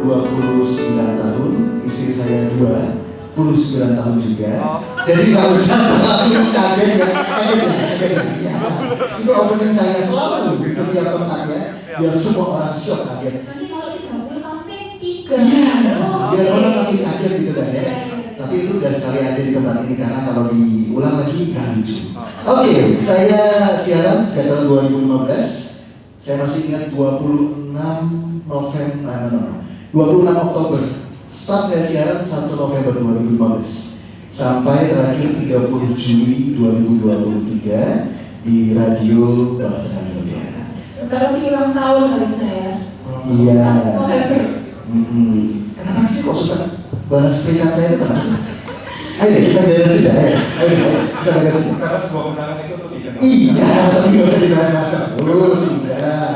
29 tahun, istri saya 29 tahun juga. Jadi nggak usah terlalu kaget ya. Itu opening saya selalu setiap tempat ya, biar semua orang shock kaget. Nanti kalau 30 sampai 3. Biar orang makin kaget gitu kan ya. Tapi itu udah sekali aja di tempat ini karena kalau diulang lagi nggak lucu. Oke, saya siaran sejak tahun 2015. Saya masih ingat 26 Oktober. Start saya siaran 1 November 2015 sampai terakhir 30 Juli 2023 di Radio Bahtera Indonesia. Sekarang ulang tahun harusnya ya. Iya. November. Kenapa sih kok suka bahas riset saya itu kenapa sih? Ayo kita beresin ya. Ayo kita beresin. Karena sebuah undangan itu tuh dikenal. Iya, tapi nggak usah dibahas-bahas. Oh sudah.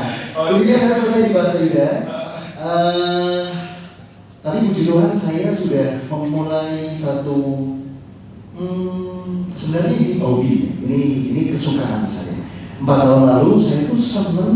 Intinya saya selesai di Bahtera Indonesia. Tapi puji Tuhan saya sudah memulai satu sebenarnya ini hobi, ini kesukaan saya. 4 tahun lalu saya tuh seneng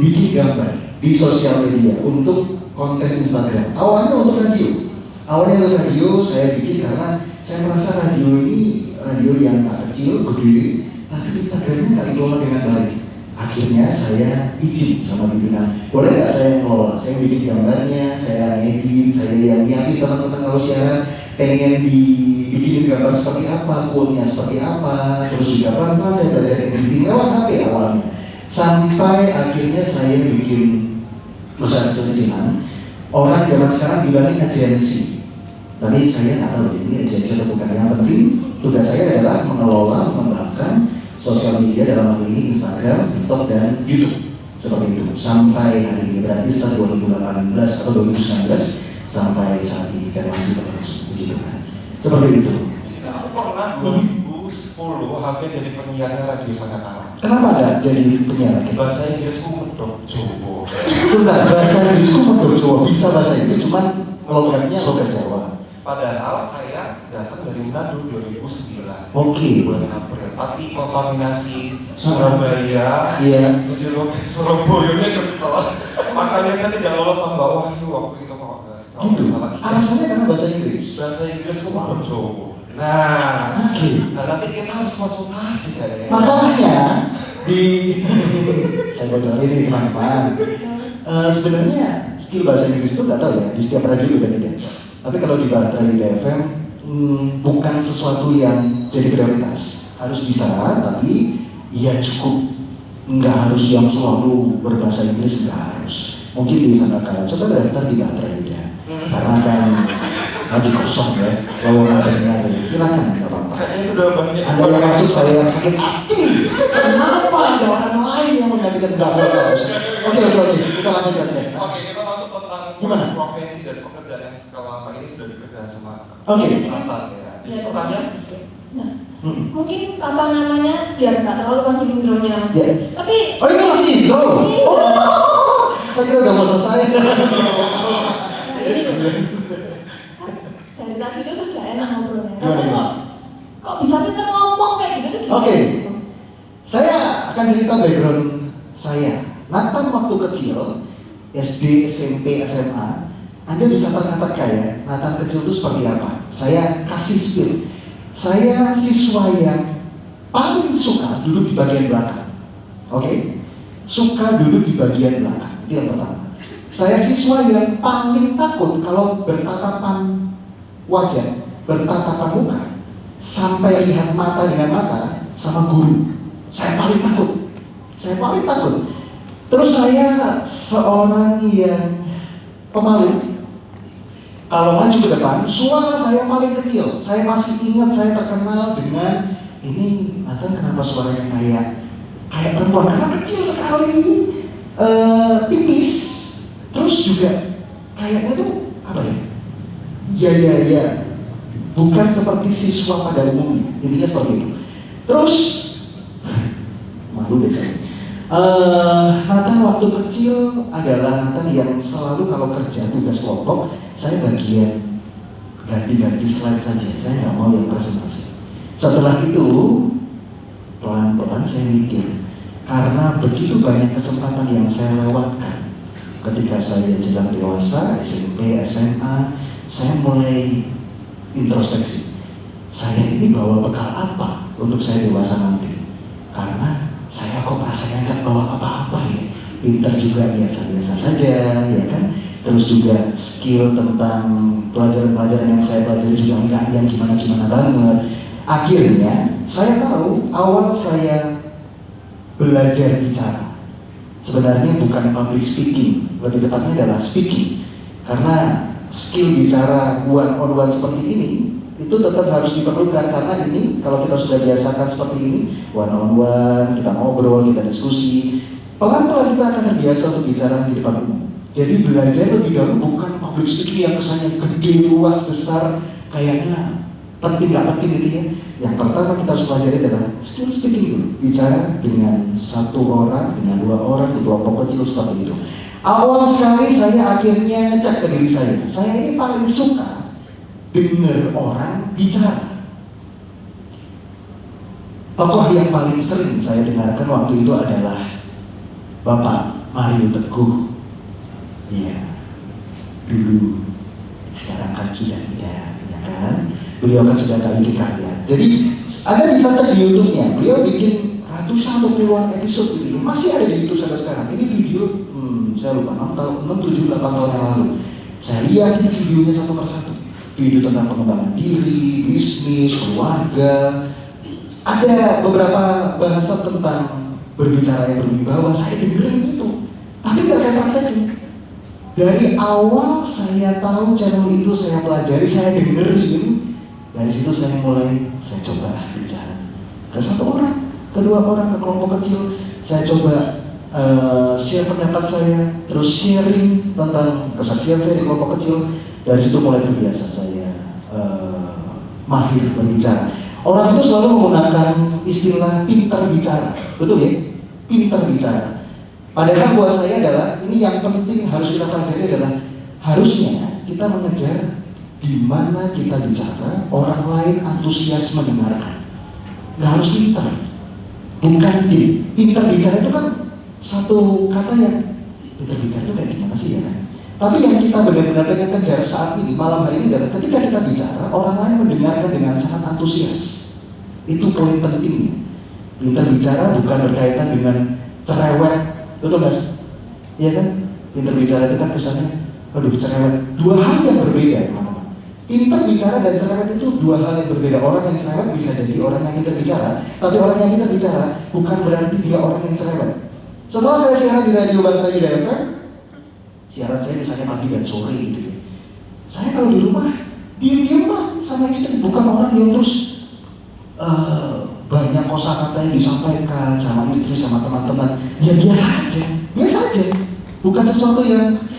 bikin gambar di sosial media untuk konten Instagram. Awalnya untuk radio saya bikin karena saya merasa radio ini radio yang tak kecil, gede, tapi Instagramnya nggak dikelola dengan baik. Akhirnya saya izin sama pimpinan, boleh nggak saya ngelola? Saya bikin gambarnya, saya edit, saya yang nyari teman-teman kalau siaran pengen dibikin gambar seperti apa, quote-nya seperti apa, terus juga pelan-pelan saya belajar editing lewat HP awalnya. Sampai akhirnya saya bikin perusahaan kecil-kecilan. Orang zaman sekarang bilangnya agensi, tapi saya nggak tahu ini agensi atau bukan. Yang penting tugas saya adalah mengelola, mengembangkan sosial media dalam hal ini Instagram, TikTok, dan YouTube seperti itu sampai hari ini, berarti setelah 2018 atau 2019 sampai saat ini dan masih terus begitu kan, seperti itu. Aku pernah 2010 hampir jadi penyiar radio Sangatara. Kenapa ada jadi penyiar? Bahasa Inggrisku medok Jawa. Sudah bahasa Inggrisku medok Jawa, bisa bahasa Inggris cuman logatnya logat Jawa. Padahal saya datang dari Manado 2009. Oke. Bulan April. Tapi kontaminasi Surabaya, iya. jadi logat Surabaya kental. Makanya saya tidak lolos sama Mbak Wahyu waktu itu kok. Gitu. Alasannya karena bahasa Inggris. Bahasa Inggris kok medok Jawa. Nah, oke. Nah nanti kita harus konsultasi kayaknya. Masalahnya di saya bocorin ini teman-teman. Sebenarnya skill bahasa Inggris itu nggak tahu ya, di setiap radio beda-beda. Tapi kalau di Bahtera Indonesia FM bukan sesuatu yang jadi prioritas. Harus bisa, tapi ya cukup. Nggak harus yang selalu berbahasa Inggris, nggak harus. Mungkin di sana kalian coba daftar di Bahtera Indonesia. Karena kan lagi kosong ya, lowongannya silakan, nggak apa-apa. Sudah banyak. Anda yang masuk saya sakit hati. Kenapa ada orang lain yang menggantikan Bahtera? Oke, kita lanjutkan ya. Oke, kita masuk tentang gimana? Profesi dan pekerjaan yang selama ini sudah dikerjakan sama mantan ya. Jadi Ya, pertanyaan. nah, mungkin apa namanya biar nggak terlalu panjang intronya. Ya. Tapi oh itu masih intro. Saya kira udah mau selesai. Nah, ini loh. Dari tadi itu sudah enak ngobrolnya. Rasanya kok bisa pintar ngomong kayak gitu tuh gimana? Oke. Saya akan cerita background saya. Nathan waktu kecil, SD, SMP, SMA, Anda bisa teka-teka ya, Nathan kecil itu seperti apa? Saya kasih spill. Saya siswa yang paling suka duduk di bagian belakang. Oke? Suka duduk di bagian belakang. Itu yang pertama. Saya siswa yang paling takut kalau bertatapan wajah, bertatapan muka, sampai lihat mata dengan mata sama guru. Saya paling takut. Terus saya seorang yang pemalu. Kalau maju ke depan, suara saya paling kecil. Saya masih ingat saya terkenal dengan ini atau kenapa suaranya kayak perempuan karena kecil sekali, tipis. Terus juga kayaknya tuh apa ya? Iya. Bukan seperti siswa pada umumnya. Intinya seperti itu. Terus malu deh saya. Nathan waktu kecil adalah Nathan yang selalu kalau kerja tugas kelompok, saya bagian ganti-ganti slide saja, saya nggak mau yang presentasi. Setelah itu, pelan-pelan saya mikir, karena begitu banyak kesempatan yang saya lewatkan, ketika saya sedang dewasa, SMP, SMA, saya mulai introspeksi. Saya ini bawa bekal apa untuk saya dewasa nanti? Karena saya kok rasanya nggak bawa apa-apa ya. Pinter juga biasa-biasa saja, ya kan? Terus juga skill tentang pelajaran-pelajaran yang saya pelajari juga nggak yang gimana-gimana banget. Akhirnya saya tahu awal saya belajar bicara sebenarnya bukan public speaking, lebih tepatnya adalah speaking. Karena skill bicara one on one seperti ini itu tetap harus diperlukan, karena ini kalau kita sudah biasakan seperti ini one on one, kita ngobrol, kita diskusi, pelan-pelan kita akan terbiasa untuk bicara di depan umum. Jadi belajar lebih dahulu bukan public speaking yang kesannya gede, luas, besar, kayaknya penting nggak penting gitu ya. Yang pertama kita harus pelajari adalah skill speaking dulu, bicara dengan satu orang, dengan dua orang, di kelompok kecil seperti itu. Awal sekali saya akhirnya ngecek ke diri saya ini paling suka dengar orang bicara. Tokoh yang paling sering saya dengarkan waktu itu adalah Bapak Mario Teguh. Iya, dulu, sekarang kan sudah tidak, ya kan? Beliau kan sudah gak bikin karya. Jadi Anda bisa cek di YouTube-nya, beliau bikin ratusan atau puluhan episode gitu. Masih ada di YouTube sampai sekarang. Ini video, saya lupa 6, 7, 8 tahun yang lalu. Saya lihat ini videonya satu persatu. Video tentang pengembangan diri, bisnis, keluarga. Ada beberapa bahasa tentang berbicara yang berwibawa. Saya dengerin itu, tapi nggak saya praktekin. Dari awal saya tahu channel itu, saya pelajari, saya dengerin. Dari situ saya coba bicara ke satu orang, ke dua orang, ke kelompok kecil. Saya coba share pendapat saya, terus sharing tentang kesaksian saya di kelompok kecil. Dari situ mulai terbiasa saya mahir berbicara. Orang itu selalu menggunakan istilah pintar bicara, betul ya? Pintar bicara. Padahal buat saya adalah, ini yang penting harus kita pelajari adalah, harusnya kita mengejar di mana kita bicara, orang lain antusias mendengarkan. Nggak harus pintar. Bukan gini, pintar bicara itu kan satu kata yang, pintar bicara itu kayak gimana sih ya kan? Tapi yang kita benar-benar pengen kejar saat ini, malam hari ini adalah ketika kita bicara, orang lain mendengarkan dengan sangat antusias. Itu poin pentingnya. Pintar bicara bukan berkaitan dengan cerewet, betul nggak sih? Iya kan? Pintar bicara itu kan kesannya, aduh cerewet. Dua hal yang berbeda ya. Pintar bicara dan cerewet itu dua hal yang berbeda. Orang yang cerewet bisa jadi orang yang pintar bicara, tapi orang yang pintar bicara bukan berarti dia orang yang cerewet. Setelah saya siaran di Radio Bantara Yuda FM, siaran saya misalnya pagi dan sore gitu ya. Saya kalau di rumah diam-diam sama istri, bukan orang yang terus banyak kosakata yang disampaikan sama istri, sama teman-teman. Ya biasa aja. Bukan sesuatu yang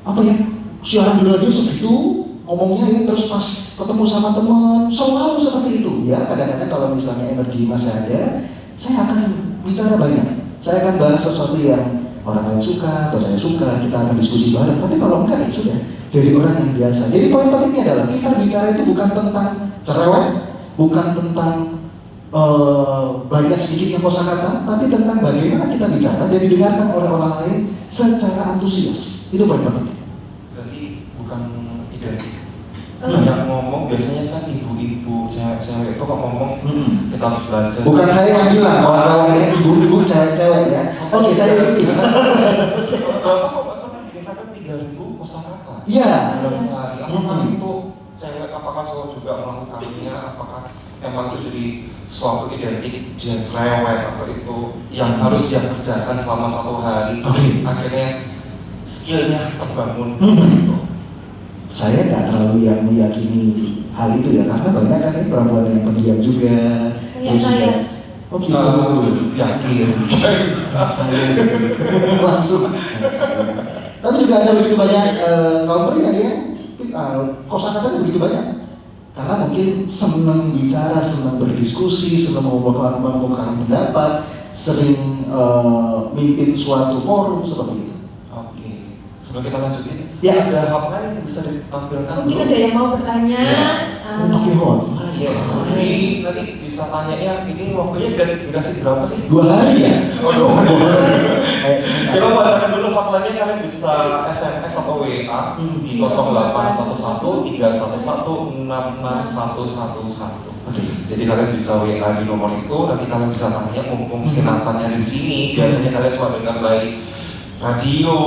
apa ya, siaran di radio segitu ngomongnya ya, terus pas ketemu sama teman selalu seperti itu ya. Kadang-kadang kalau misalnya energi masih ada, saya akan bicara banyak. Saya akan bahas sesuatu yang orang lain suka atau saya suka, kita akan diskusi bareng. Tapi kalau enggak ya sudah, jadi orang yang biasa. Jadi poin pentingnya adalah kita bicara itu bukan tentang cerewet, bukan tentang banyak sedikitnya kosakata, tapi tentang bagaimana kita bicara dan didengarkan oleh orang lain secara antusias. Itu poin penting. Berarti bukan identik. Banyak ngomong biasanya kan ibu-ibu, cewek-cewek itu kok ngomong kita harus belajar. Bukan saya yang bilang, kawan-kawannya ibu-ibu cewek-cewek ya. Oke, saya ini. Berapa kok masalah misalkan 3.000 kosakata? Iya. Dalam sehari. Apakah itu cewek, apakah cowok juga melakukannya? Apakah memang itu jadi suatu identik dia cerewet atau itu yang harus dia kerjakan selama satu hari? Akhirnya skillnya terbangun. Saya nggak terlalu yang meyakini hal itu ya, karena banyak kan ini perempuan yang pendiam juga. Kayak saya. Oh gitu. Yakin. Langsung. Tapi juga ada begitu banyak kaum pria ya, kosakatanya begitu banyak. Karena mungkin senang bicara, senang berdiskusi, senang mengemukakan pendapat, sering mimpin suatu forum seperti itu. Oke. Sebelum kita lanjutin, Ya. ada hal lain yang bisa ditampilkan? Mungkin ada yang mau bertanya. Untuk hot. Yes. Nanti bisa bisa tanya ya ini waktunya dikasih berapa sih? 2 hari ya? Waduh. Kayak sebentar. Coba bacakan dulu hotline-nya, kalian bisa SMS atau WA di 0811-311-66111. Oke. Jadi kalian bisa WA di nomor itu, nanti kalian bisa tanya mumpung si Nathannya di sini. Biasanya kalian cuma dengar dari radio,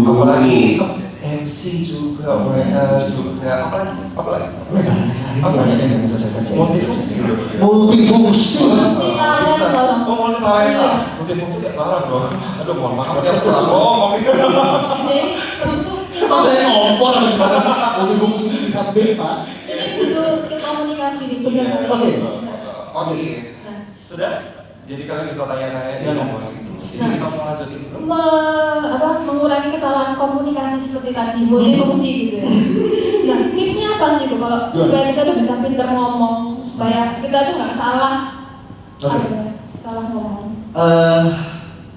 apalagi MC juga, WA juga, apalagi? Apa yang bisa saya baca? Multifungsi loh. Multifungsi. Bisa. Oh, multi-talenta. Multifungsi kayak barang loh. Aduh, mohon maaf ya, salah ngomong. Jadi butuh skill Saya komunikasi. ngompor gimana sih? Multifungsi ini bisa B, Pak. Jadi butuh skill komunikasi nih, benar. Oke. Oke. Nah, Sudah? Jadi kalian bisa tanya-tanya di nomor itu. Jadi kita mau lanjutin dulu. mengurangi kesalahan komunikasi seperti tadi, multifungsi gitu ya. Nah, tipsnya apa sih itu kalau supaya kita tuh bisa pintar ngomong, supaya kita tuh nggak salah, Oke. salah ngomong.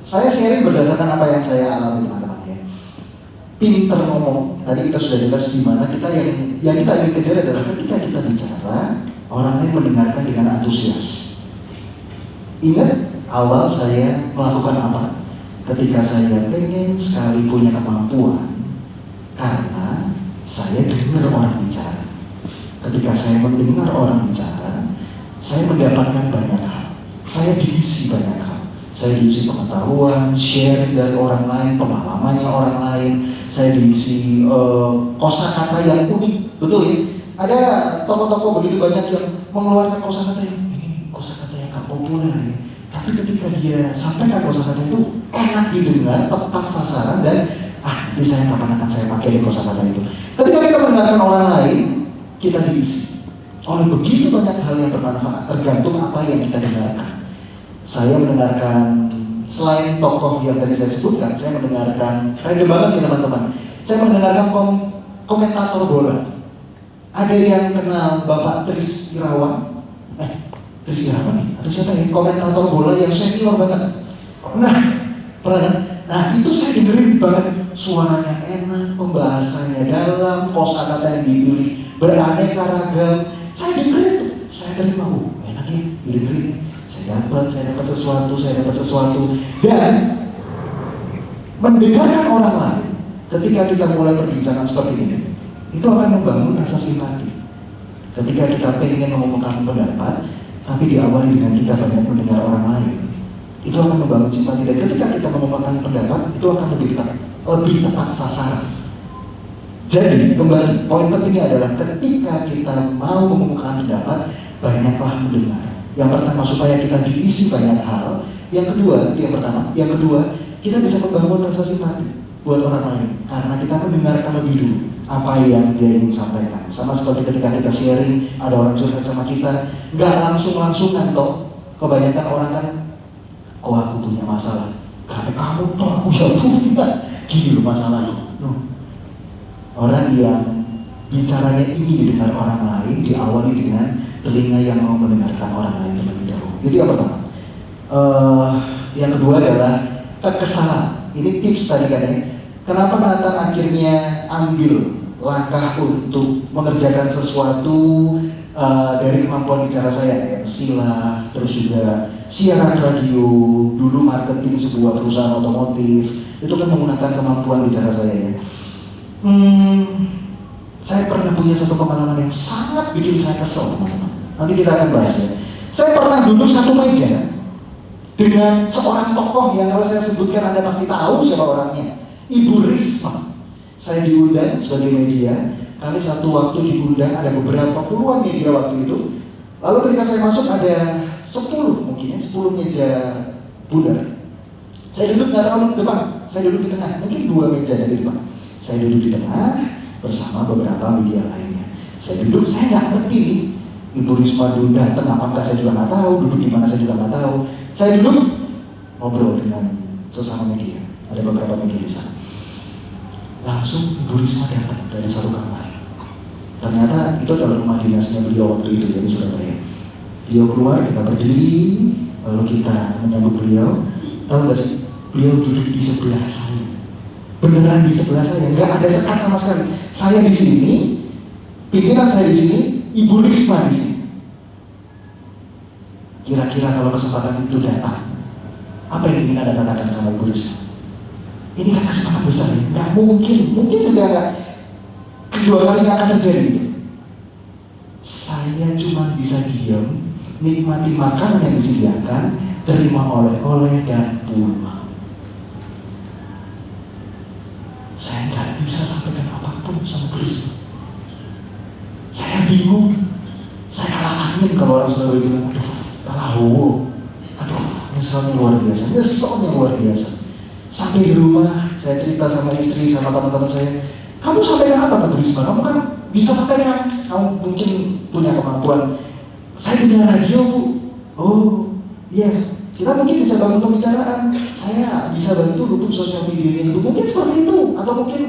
Saya sharing berdasarkan apa yang saya alami teman-teman ya. Pinter ngomong. Tadi kita sudah jelas di mana kita yang kita ingin kejar adalah ketika kita bicara, orang lain mendengarkan dengan antusias. Ingat awal saya melakukan apa? Ketika saya pengen sekali punya kemampuan, karena saya dengar orang bicara. Ketika saya mendengar orang bicara, saya mendapatkan banyak hal. Saya diisi banyak hal. Saya diisi pengetahuan, sharing dari orang lain, pengalamannya orang lain. Saya diisi kosakata yang unik, betul ya? Ada tokoh-tokoh begitu banyak yang mengeluarkan kosakata yang ini kosakata yang gak populer ya. Tapi ketika dia sampaikan kosakata itu enak didengar, tepat sasaran dan nanti kapan akan saya pakai di kosakata itu. Ketika kita mendengarkan orang lain, kita diisi oleh begitu banyak hal yang bermanfaat, tergantung apa yang kita dengarkan. Saya mendengarkan selain tokoh yang tadi saya sebutkan, saya mendengarkan random banget ya teman-teman. Saya mendengarkan komentator bola. Ada yang kenal Bapak Tris Irawan? Tris Irawan nih? Atau siapa ya? Komentator bola yang senior banget. Nah itu saya dengerin banget. Suaranya enak, pembahasannya dalam, kosakata yang dipilih beraneka ragam. Saya dengerin tuh, saya terima, enak ya, dengerin. Saya dapat sesuatu. Dan mendengarkan orang lain ketika kita mulai perbincangan seperti ini, itu akan membangun rasa simpati. Ketika kita pengen mengumumkan pendapat, tapi diawali dengan kita banyak mendengar orang lain, itu akan membangun simpati. Dan ketika kita mengumumkan pendapat, itu akan lebih tepat sasaran. Jadi kembali, poin pentingnya adalah ketika kita mau mengumumkan pendapat, banyaklah mendengar. Yang pertama supaya kita diisi banyak hal. Yang kedua, kita bisa membangun rasa simpati buat orang lain karena kita mendengarkan lebih dulu apa yang dia ingin sampaikan. Sama seperti ketika kita sharing, ada orang curhat sama kita, nggak langsung-langsungan toh. Kebanyakan orang kan, kok aku punya masalah, karena kamu toh aku ya punya, gini loh masalahnya. Orang yang bicaranya ini didengar orang lain diawali dengan telinga yang mau mendengarkan orang lain terlebih dahulu. Itu yang pertama. Yang kedua adalah kekesalan. Ini tips tadi kan ya. Kenapa Nathan akhirnya ambil langkah untuk mengerjakan sesuatu dari kemampuan bicara saya, sila, terus juga siaran radio, dulu marketing sebuah perusahaan otomotif, itu kan menggunakan kemampuan bicara saya ya. Saya pernah punya satu pengalaman yang sangat bikin saya kesel, teman-teman. Nanti kita akan bahas ya. Saya pernah duduk satu meja dengan seorang tokoh yang kalau saya sebutkan Anda pasti tahu siapa orangnya. Ibu Risma. Saya diundang sebagai media. Kami satu waktu diundang, ada beberapa puluhan media waktu itu. Lalu ketika saya masuk ada 10 mungkin ya, 10 meja bundar. Saya duduk nggak terlalu di depan, saya duduk di tengah, mungkin 2 meja dari depan. Saya duduk di tengah bersama beberapa media lainnya. Saya duduk, saya nggak ngerti nih Ibu Risma dulu datang apakah saya juga nggak tahu, duduk di mana saya juga nggak tahu. Saya duduk ngobrol dengan sesama media, ada beberapa media di sana. Langsung Ibu Risma datang dari satu kamar. Ternyata itu adalah rumah dinasnya beliau waktu itu ya di Surabaya. Beliau keluar, kita berdiri, lalu kita menyambut beliau. Tahu nggak sih, beliau duduk di sebelah saya. Beneran di sebelah saya, nggak ada sekat sama sekali. Saya di sini, pimpinan saya di sini, Ibu Risma di sini. Kira-kira kalau kesempatan itu datang, apa yang ingin Anda katakan sama Ibu Risma? Ini kan kesempatan besar ya, nggak mungkin juga nggak kedua kalinya akan terjadi. Saya cuma bisa diam, nikmati makanan yang disediakan, terima oleh-oleh dan pulang. Saya nggak bisa sampaikan apapun sama Ibu Risma. Saya bingung, saya kalah angin kalau orang sudah bilang, aduh, nyeselnya luar biasa. Sampai di rumah, saya cerita sama istri, sama teman-teman saya, kamu sampaikan apa ke Bu Risma? Kamu kan bisa sampaikan, kamu mungkin punya kemampuan. Saya punya radio, Bu. Oh, iya. Kita mungkin bisa bantu pembicaraan. Saya bisa bantu untuk sosial media itu. Mungkin seperti itu, atau mungkin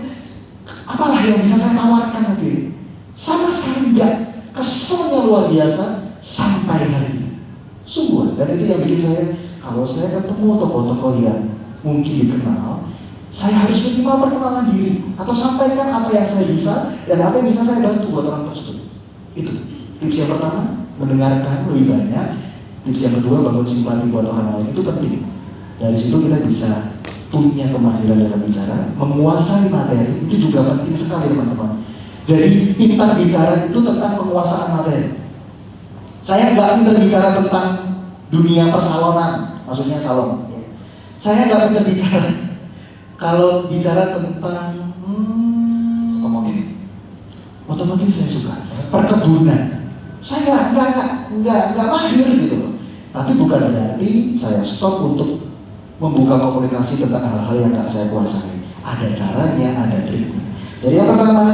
apalah yang bisa saya tawarkan nanti. Sama sekali enggak. Keselnya luar biasa sampai hari ini. Sungguh, dan itu yang bikin saya, kalau saya ketemu tokoh-tokoh yang mungkin dikenal, saya harus minimal perkenalan diri atau sampaikan apa yang saya bisa dan apa yang bisa saya bantu buat orang tersebut. Itu tips yang pertama, mendengarkan lebih banyak. Tips yang kedua, bangun simpati buat orang lain, itu penting. Dari situ kita bisa punya kemahiran dalam bicara, menguasai materi, itu juga penting sekali teman-teman. Jadi pintar bicara itu tentang penguasaan materi. Saya nggak pintar bicara tentang dunia persalonan, maksudnya salon. Ya. Saya nggak pintar bicara kalau bicara tentang otomotif saya suka, perkebunan. Saya nggak mahir gitu loh. Tapi bukan berarti saya stop untuk membuka komunikasi tentang hal-hal yang nggak saya kuasai. Ada caranya, ada triknya. Jadi yang pertama,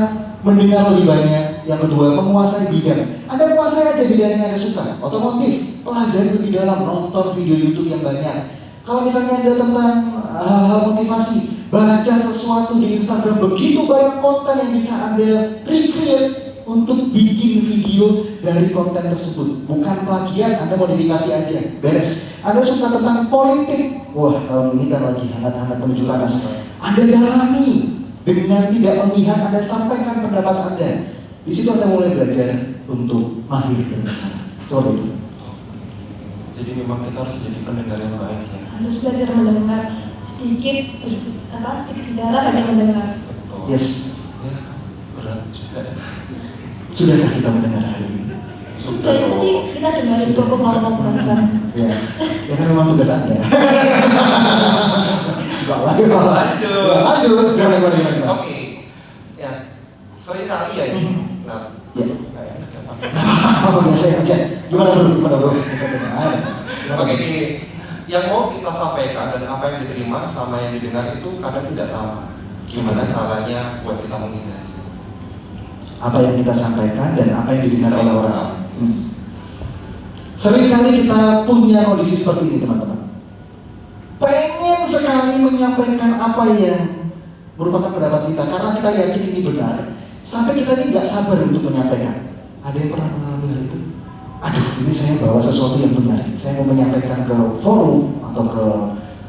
mendengar lebih banyak. Yang kedua, menguasai bidang. Anda kuasai aja bidang yang Anda suka. Otomotif, pelajari lebih dalam, nonton video YouTube yang banyak. Kalau misalnya ada tentang hal-hal motivasi, baca sesuatu di Instagram, begitu banyak konten yang bisa Anda recreate untuk bikin video dari konten tersebut. Bukan plagiat, Anda modifikasi aja, beres. Anda suka tentang politik, wah tahun ini kan lagi hangat-hangat menuju panas. Anda dalami dengan tidak memihak, Anda sampaikan pendapat Anda. Di situ Anda mulai belajar untuk mahir berbicara. Coba itu. Jadi memang kita harus jadi pendengar yang baik ya. Harus belajar mendengar sedikit bicara hanya mendengar. Betul. Yes. Ya, berat juga. Sudahkah kita mendengar hari ini? Sudah, tadi kita dengarin cukup ngomong perasaan. Ya, ya kan memang tugas Anda. Lanjut. Gimana? Oke. Ya, sering kali ya ini. Nah, Ya. nggak enak ya Pak. Oh, biasa aja. Gimana bro? Oke, gini. Yang mau kita sampaikan dan apa yang diterima sama yang didengar itu kadang tidak sama. Gimana caranya buat kita menghindari? Apa yang kita sampaikan dan apa yang didengar oleh orang. Seringkali kita punya kondisi seperti ini teman-teman. Pengen sekali menyampaikan apa yang merupakan pendapat kita karena kita yakin ini benar. Sampai kita ini nggak sabar untuk menyampaikan. Ada yang pernah mengalami hal itu? Aduh, ini saya bawa sesuatu yang benar. Saya mau menyampaikan ke forum atau ke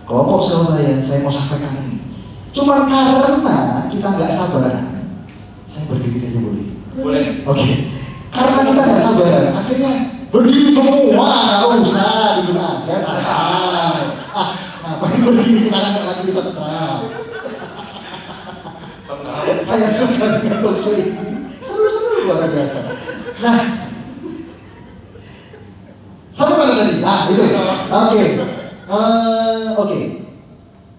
kelompok saya mau sampaikan ini. Cuma karena kita nggak sabar, saya berdiri saja boleh? Boleh. Oke. Karena kita nggak sabar, akhirnya berdiri semua, nggak usah duduk aja santai. Ngapain berdiri kita nggak lagi bisa tenang. Saya suka dengan talkshow ini, seru-seru luar biasa. Nah, sampai mana tadi? Itu. Oke.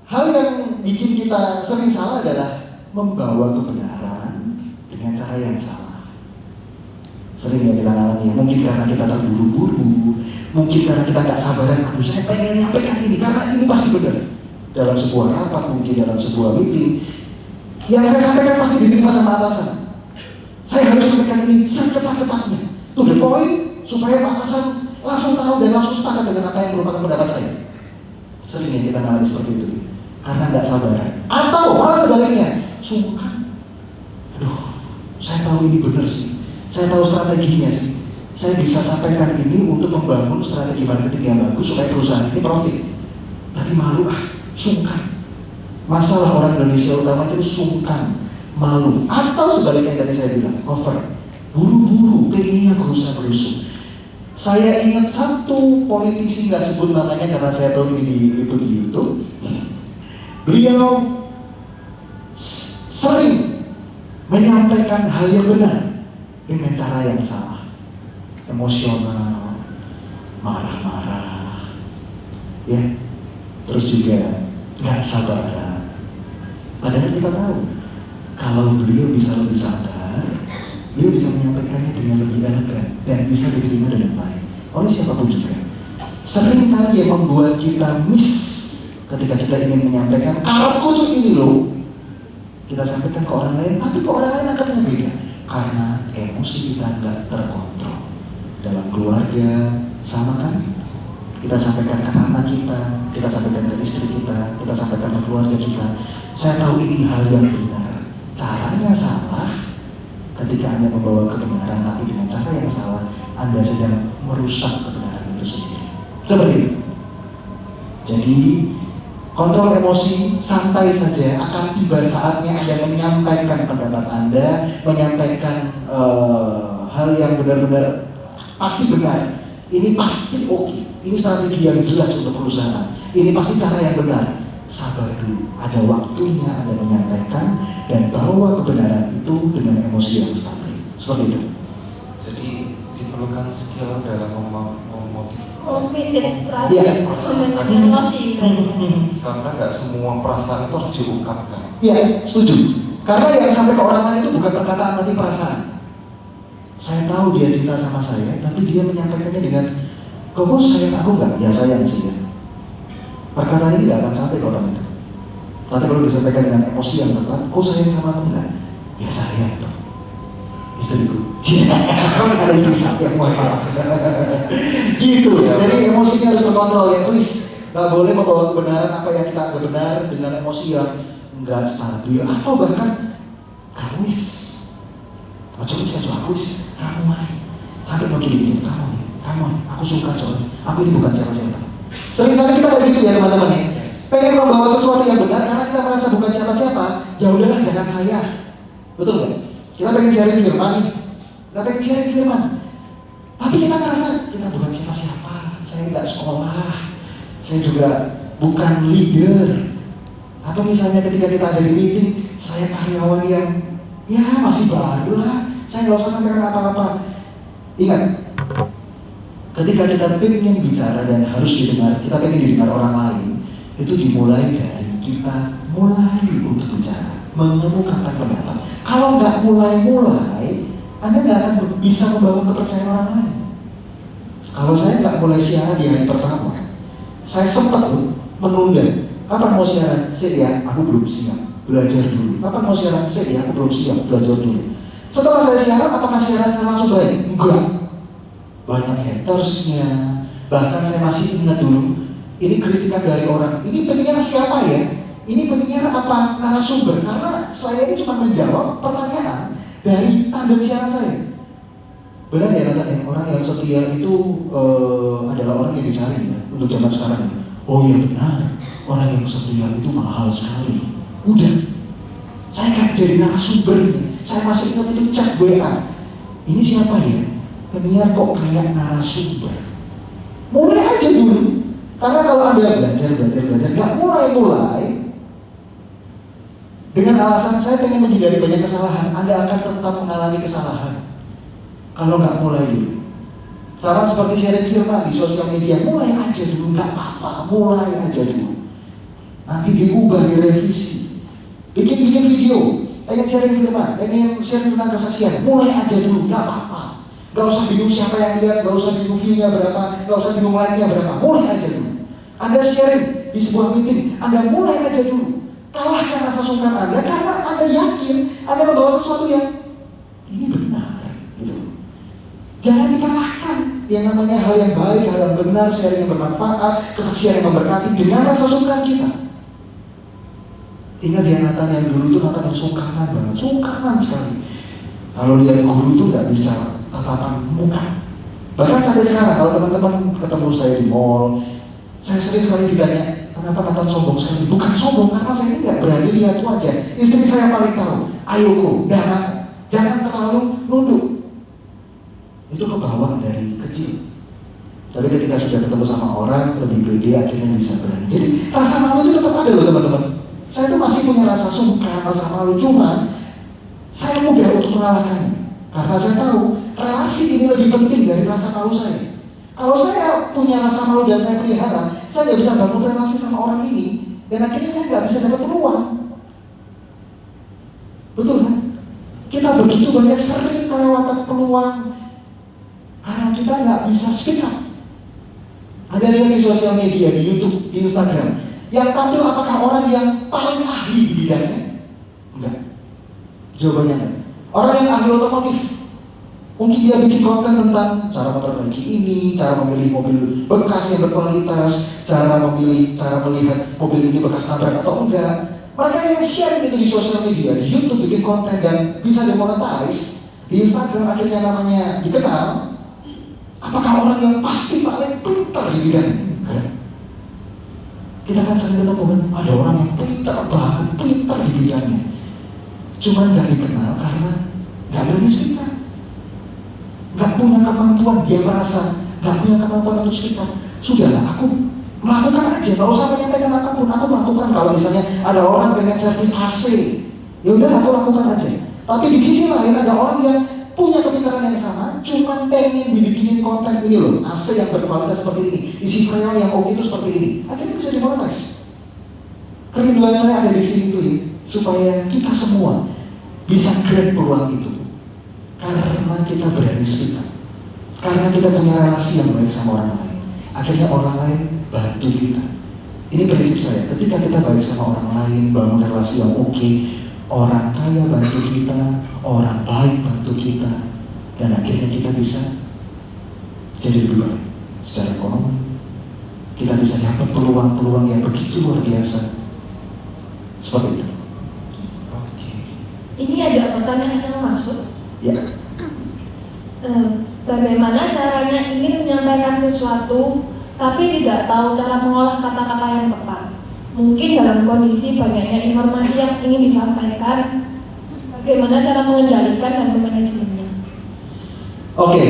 Hal yang bikin kita sering salah adalah membawa kebenaran dengan cara yang salah. Sering yang kita alami, mungkin karena kita terburu-buru, mungkin karena kita nggak sabaran. Aduh, saya pengen nyampaikan ini karena ini pasti benar. Dalam sebuah rapat, mungkin dalam sebuah meeting, yang saya sampaikan pasti diterima sama atasan. Saya harus sampaikan ini secepat-cepatnya. To the point, supaya atasan langsung tahu dan langsung sepakat dengan apa yang merupakan pendapat saya. Sering yang kita alami seperti itu, karena nggak sabaran. Atau malah sebaliknya, sungkan. Aduh, saya tahu ini benar sih. Saya tahu strateginya sih. Saya bisa sampaikan ini untuk membangun strategi marketing yang bagus supaya perusahaan ini profit. Tapi malu sungkan. Masalah orang Indonesia utama itu sungkan, malu. Atau sebaliknya yang tadi saya bilang, over, buru-buru, pengennya berusaha. Saya ingat satu politisi, nggak sebut namanya karena saya tahu ini diliput di YouTube. Beliau sering menyampaikan hal yang benar dengan cara yang salah, emosional, marah-marah, ya, terus juga nggak sabaran. Padahal kita tahu kalau beliau bisa lebih sabar, beliau bisa menyampaikannya dengan lebih elegan dan bisa diterima dengan baik oleh siapapun juga. Sering kali yang membuat kita miss ketika kita ingin menyampaikan karepku tuh ini loh, kita sampaikan ke orang lain, tapi ke orang lain akan beda karena emosi kita nggak terkontrol. Dalam keluarga sama kan, kita sampaikan ke anak kita sampaikan ke istri kita sampaikan ke keluarga kita. Saya tahu ini hal yang benar, caranya salah. Ketika Anda membawa kebenaran tapi dengan cara yang salah, Anda sedang merusak kebenaran itu sendiri. Seperti itu. Jadi kontrol emosi, santai saja. Akan tiba saatnya Anda menyampaikan pendapat Anda, menyampaikan hal yang benar-benar pasti benar. Ini pasti oke. Ini strategi yang jelas untuk perusahaan. Ini pasti cara yang benar. Sabar dulu. Ada waktunya Anda menyampaikan dan bawa kebenaran itu dengan emosi yang stabil. Seperti itu. Jadi diperlukan skill dalam ekspresi, Iya. emosi. Karena nggak semua perasaan itu harus diungkapkan. Iya, setuju. Karena yang sampai ke orang lain itu bukan perkataan tapi perasaan. Saya tahu dia cinta sama saya, tapi dia menyampaikannya dengan, "Kok sayang aku nggak?" Ya sayang sih ya. Perkataan ini tidak akan sampai ke orang itu. Tapi kalau disampaikan dengan emosi yang tepat, "Kok sayang sama aku nggak?" Ya sayang tuh. Istriku. Ada istri satu yang mohon maaf. Gitu. Jadi emosinya harus terkontrol ya, please. Nggak boleh membawa kebenaran apa yang kita anggap benar dengan emosi yang nggak stabil atau bahkan kamis. Macam bisa coba kamis, kamu mari. Sampai mau gini, kamu, aku suka coba. Aku ini bukan siapa-siapa. Seringkali kita kayak gitu ya teman-teman ya. Pengen membawa sesuatu yang benar karena kita merasa bukan siapa-siapa. Ya udahlah jangan saya. Betul nggak? Kita pengen sharing firman nih. Kita pengen sharing firman. Tapi kita ngerasa kita bukan siapa-siapa. Saya tidak sekolah. Saya juga bukan leader. Atau misalnya ketika kita ada di meeting, saya karyawan yang ya masih baru lah. Saya nggak usah sampaikan apa-apa. Ingat, ketika kita pengen bicara dan harus didengar, kita pengen didengar orang lain, itu dimulai dari kita mulai untuk bicara, mengemukakan pendapat. Kalau nggak mulai, Anda nggak akan bisa membangun kepercayaan orang lain. Kalau saya nggak mulai siaran di hari pertama, saya sempat menunda. Kapan mau siaran? Ya, aku belum siap, belajar dulu. Kapan mau siaran? Ya, aku belum siap, belajar dulu. Setelah saya siaran, apakah siaran saya langsung baik? Enggak. Banyak hatersnya. Bahkan saya masih ingat dulu, ini kritikan dari orang. Ini penyiar siapa ya? Ini penyiar apa narasumber? Karena saya ini cuma menjawab pertanyaan dari tandem siaran saya. Benar ya katanya, orang yang setia itu adalah orang yang dicari ya, untuk zaman sekarang ya. Oh iya benar, orang yang setia itu mahal sekali. Udah, saya kan jadi narasumbernya. Saya masih ingat itu chat WA. Ini siapa ya? Penyiar kok kayak narasumber. Mulai aja dulu. Karena kalau Anda belajar, nggak mulai dengan alasan saya pengen menghindari banyak kesalahan, Anda akan tetap mengalami kesalahan. Kalau nggak mulai dulu. Sama seperti sharing firman di sosial media, mulai aja dulu, nggak apa-apa, mulai aja dulu. Nanti diubah, direvisi. Bikin video, pengen sharing firman, pengen sharing tentang kesaksian, mulai aja dulu, nggak apa-apa. Gak usah bingung siapa yang lihat, gak usah bingung view-nya berapa, gak usah bingung like-nya berapa, mulai aja dulu. Anda sharing di sebuah meeting, Anda mulai aja dulu. Kalahkan rasa sungkan Anda karena Anda yakin Anda membawa sesuatu yang ini benar. Gitu. Jangan dikalahkan. Yang namanya hal yang baik, hal yang benar, sharing yang bermanfaat, kesaksian yang memberkati dengan rasa sungkan kita. Ingat ya Nathan yang dulu itu Nathan yang sungkanan banget, sungkanan sekali. Kalau lihat guru itu nggak bisa tatapan muka. Bahkan sampai sekarang kalau teman-teman ketemu saya di mall, saya sering sekali ditanya, kenapa Nathan sombong sekali? Bukan sombong, karena saya ini nggak berani lihat wajah. Istri saya paling tahu, ayo jangan terlalu nunduk. Itu ke bawah dari kecil. Tapi ketika sudah ketemu sama orang, lebih pede, akhirnya bisa berani. Jadi rasa malu itu tetap ada loh teman-teman. Saya tuh masih punya rasa sungkan, rasa malu, cuma saya mudah untuk mengalahkannya. Karena saya tahu relasi ini lebih penting dari rasa malu saya. Kalau saya punya rasa malu dan saya pelihara, saya nggak bisa bangun relasi sama orang ini, dan akhirnya saya nggak bisa dapat peluang. Betul kan? Kita begitu banyak sering kelewatan peluang karena kita nggak bisa speak up. Ada lihat di sosial media, di YouTube, di Instagram, yang tampil apakah orang yang paling ahli di bidangnya? Enggak. Jawabannya enggak. Orang yang ahli otomotif, mungkin dia bikin konten tentang cara memperbaiki ini, cara memilih mobil bekas yang berkualitas, cara melihat mobil ini bekas nabrak atau enggak. Mereka yang share itu di sosial media, di YouTube bikin konten dan bisa dimonetize, di Instagram akhirnya namanya dikenal. Apakah orang yang pasti paling pintar di bidangnya? Enggak. Kita kan sering ketemu kan, ada orang yang pintar banget, pintar di bidangnya, cuma nggak dikenal karena nggak berani speak up. Nggak punya kemampuan, dia merasa nggak punya kemampuan untuk speak up. Sudahlah, aku melakukan aja, nggak usah menyampaikan apapun. Aku melakukan. Kalau misalnya ada orang pengen servis AC, ya udah aku lakukan aja. Tapi di sisi lain ada orang yang punya kepintaran yang sama, cuma pengen bikinin konten ini loh, AC yang berkualitas seperti ini, isi freon yang oke itu seperti ini. Akhirnya bisa dimonetize. Kerinduan saya ada di sini tuh ya, supaya kita semua bisa grab peluang itu. Karena kita berani speak up, karena kita punya relasi yang baik sama orang lain. Akhirnya orang lain bantu kita. Ini prinsip saya, ketika kita baik sama orang lain, bangun relasi yang oke, orang kaya bantu kita, orang baik bantu kita, dan akhirnya kita bisa jadi lebih baik secara ekonomi. Kita bisa dapat peluang-peluang yang begitu luar biasa. Seperti itu. Oke. Ini ada pertanyaan yang masuk. Ya. Bagaimana caranya ingin menyampaikan sesuatu tapi tidak tahu cara mengolah kata-kata yang tepat? Mungkin dalam kondisi banyaknya informasi yang ingin disampaikan, bagaimana cara mengendalikan dan memanajemennya? Oke,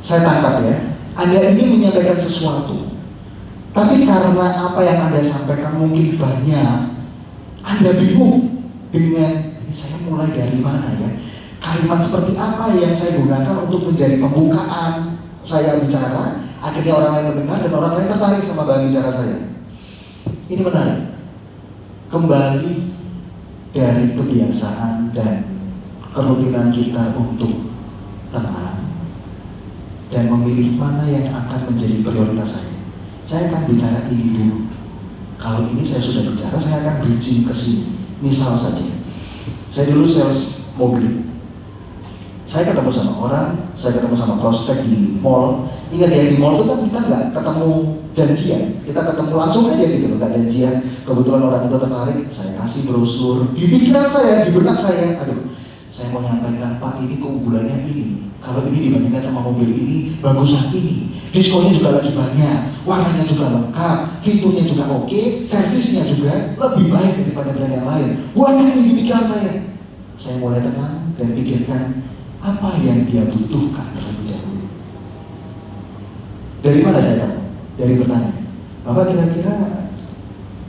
saya tangkap ya. Anda ingin menyampaikan sesuatu, tapi karena apa yang Anda sampaikan mungkin banyak, Anda bingung dengan ini saya mulai dari mana ya? Kalimat seperti apa yang saya gunakan untuk menjadi pembukaan saya bicara, akhirnya orang lain mendengar dan orang lain tertarik sama bahan bicara saya. Ini menarik. Kembali dari kebiasaan dan kerutinan kita untuk tenang dan memilih mana yang akan menjadi prioritas saya. Saya akan bicara ini dulu. Kalau ini saya sudah bicara, saya akan bridging ke sini. Misal saja, saya dulu sales mobil. Saya ketemu sama orang, saya ketemu sama prospek di mall. Ingat ya, di mall itu kan kita nggak ketemu janjian, kita ketemu langsung aja gitu loh, nggak janjian. Kebetulan orang itu tertarik, saya kasih brosur. Di pikiran saya, di benak saya, aduh, saya mau nyampaikan Pak, ini keunggulannya ini. Kalau ini dibandingkan sama mobil ini, bagusan ini. Diskonnya juga lagi banyak, warnanya juga lengkap, fiturnya juga oke, servisnya juga lebih baik daripada brand yang lain. Buatnya ini di pikiran saya. Saya mulai tenang dan pikirkan apa yang dia butuhkan terlebih dahulu. Dari mana saya tahu? Dari bertanya, Bapak kira-kira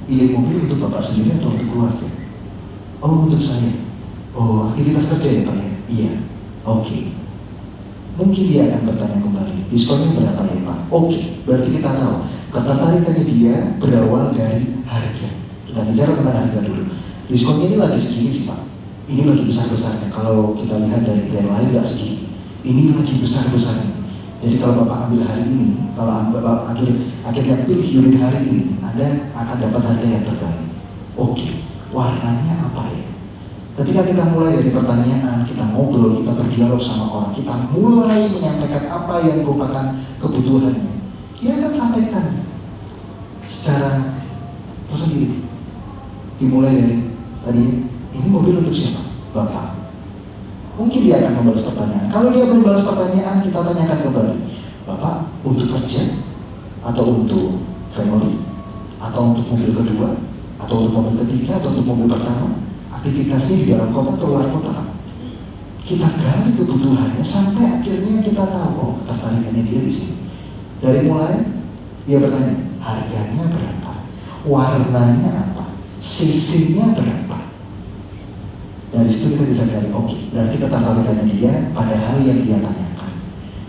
pilih mobil untuk Bapak sendiri atau untuk keluarga? Oh, untuk saya. Oh, aktivitas kerja ya Pak ya? Iya. Oke. Mungkin dia akan bertanya kembali, diskonnya berapa ya Pak? Oke, berarti kita tahu ketertarikannya dia berawal dari harga. Kita bicara tentang harga dulu. Diskonnya ini lagi segini sih Pak. Ini lagi besar-besarnya. Kalau kita lihat dari brand lain nggak segini. Ini lagi besar-besarnya. Jadi kalau Bapak ambil hari ini, kalau Bapak akhirnya pilih unit hari ini, Anda akan dapat harga yang terbaik. Oke, warnanya apa ya? Ketika kita mulai dari pertanyaan, kita ngobrol, kita berdialog sama orang, kita mulai menyampaikan apa yang merupakan kebutuhannya, dia akan sampaikan secara tersendiri. Dimulai dari tadi, ini mobil untuk siapa? Bapak. Mungkin dia akan membalas pertanyaan. Kalau dia belum balas pertanyaan, kita tanyakan kembali. Bapak, untuk kerja? Atau untuk family? Atau untuk mobil kedua? Atau untuk mobil ketiga? Atau untuk mobil pertama? Aktivitasnya di dalam kota atau luar kota? Kita gali kebutuhannya sampai akhirnya kita tahu, oh, ketertarikannya dia di sini. Dari mulai dia bertanya, harganya berapa, warnanya apa, CC-nya berapa. Dari situ kita bisa dari oke, berarti ketertarikannya dia pada hal yang dia tanyakan.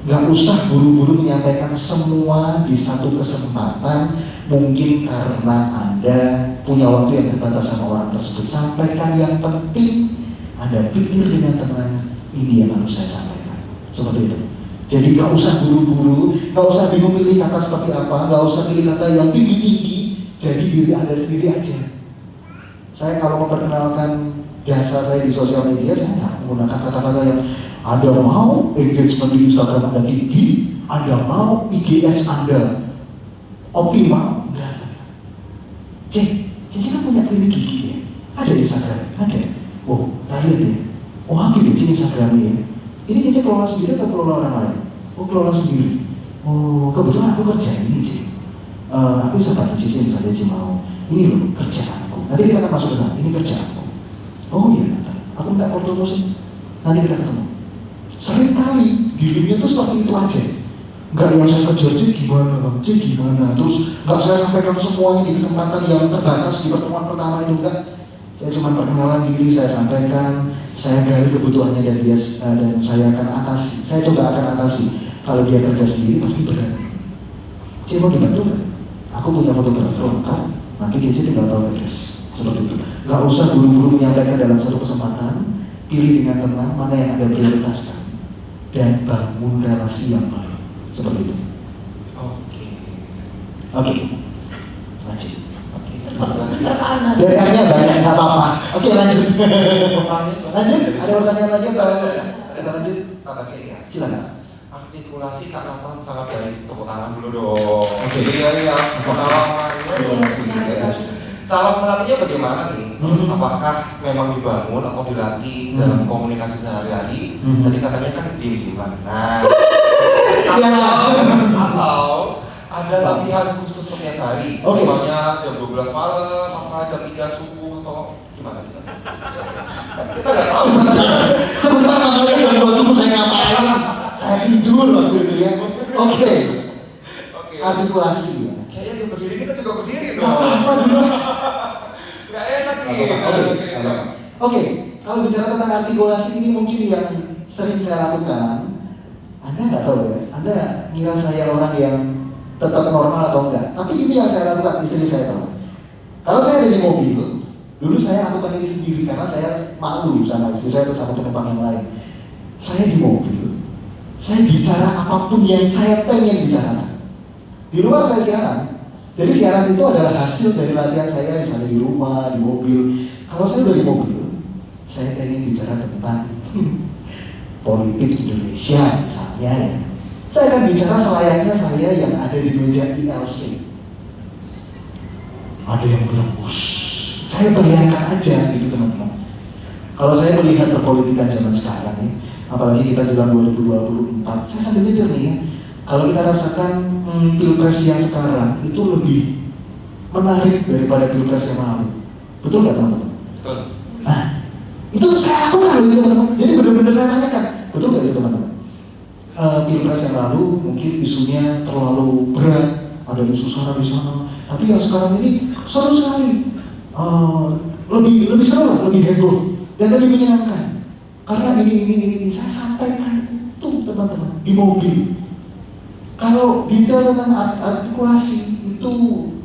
Gak usah buru-buru menyampaikan semua di satu kesempatan. Mungkin karena Anda punya waktu yang terbatas sama orang tersebut. Sampaikan yang penting. Anda pikir dengan tenang, ini yang harus saya sampaikan. Seperti itu. Jadi gak usah buru-buru, gak usah bingung pilih kata seperti apa, gak usah pilih kata yang tinggi-tinggi. Jadi diri Anda sendiri aja. Saya kalau memperkenalkan jasa saya di sosial media, saya nggak menggunakan kata-kata yang Anda mau engagement di Instagram Anda tinggi, Anda mau IGS Anda optimal, enggak. Jadi kan punya klinik gigi ya? Ada Instagram, ada. Oh, lihat ya. Oh, apa itu Instagramnya ya? Ini Cici kelola sendiri atau kelola orang lain? Oh, kelola sendiri. Oh, kebetulan aku kerja ini, Cici. Aku bisa bantu Cici misalnya Cici mau. Ini loh kerjaanku. Nanti kita akan masuk ke sana. Ini kerjaanku. Oh iya, aku minta foto musim. Nanti kita ketemu. Sering kali dirinya tuh seperti itu aja. Enggak yang saya kejar gimana, terus enggak saya sampaikan semuanya di kesempatan yang terbatas di pertemuan pertama itu, enggak. Saya cuma perkenalan diri, saya sampaikan, saya gali kebutuhannya dan dia dan saya akan atasi. Saya coba akan atasi. Kalau dia kerja sendiri pasti berat. Dia mau dibantu kan? Aku punya fotografer lengkap, nanti dia tinggal tahu address. Seperti itu. Gak usah buru-buru menyampaikan dalam satu kesempatan. Pilih dengan tenang mana yang Anda prioritaskan dan bangun relasi yang baik. Seperti itu. Oke. Lanjut. Terpanas. Dari banyak, nggak apa-apa. Oke, lanjut. Lanjut. Ada pertanyaan lagi atau kita lanjut? Kata C ya. Silakan. Artikulasi kata sangat baik. Tepuk tangan dulu dong. Oke. Iya. Pengalaman. Cara melatihnya bagaimana nih? Apakah memang dibangun atau dilatih dalam komunikasi sehari-hari? Tadi katanya kan diem-dieman. Nah, atau ada latihan khusus setiap hari? Oke. Misalnya jam 12 malam, apa jam 3 subuh atau gimana? Kita nggak tahu. Sebentar masalahnya jam 2 subuh saya ngapain? Saya tidur waktu itu ya. Oke. Artikulasi ya. Kayaknya dia berdiri, kita juga berdiri dong. Apa dulu? Gak enak nih. Oke, kalau bicara tentang artikulasi ini mungkin yang sering saya lakukan. Anda nggak tahu ya, Anda ngira saya orang yang tetap normal atau enggak. Tapi ini yang saya lakukan, istri saya tahu. Kalau saya ada di mobil, dulu saya lakukan ini sendiri karena saya malu sama istri saya atau sama penumpang yang lain. Saya di mobil, saya bicara apapun yang saya pengen bicarakan. Di luar saya siaran. Jadi siaran itu adalah hasil dari latihan saya misalnya di rumah, di mobil. Kalau saya udah di mobil, saya pengen bicara tentang politik Indonesia misalnya ya. Saya akan bicara selayaknya saya yang ada di meja ILC. Ada yang berembus. Saya bayangkan aja gitu teman-teman. Kalau saya melihat perpolitikan zaman sekarang ya, apalagi kita jelang 2024, saya sambil mikir nih ya, kalau kita rasakan pilpres yang sekarang itu lebih menarik daripada pilpres yang lalu. Betul nggak teman-teman? Betul. Nah, itu saya lakukan gitu teman-teman. Jadi benar-benar saya tanyakan, betul nggak itu teman-teman? Pilpres yang lalu mungkin isunya terlalu berat, ada isu sara di sana. Tapi yang sekarang ini seru sekali, lebih seru, lebih heboh dan lebih menyenangkan. Karena ini saya sampaikan itu teman-teman di mobil. Kalau detail tentang artikulasi itu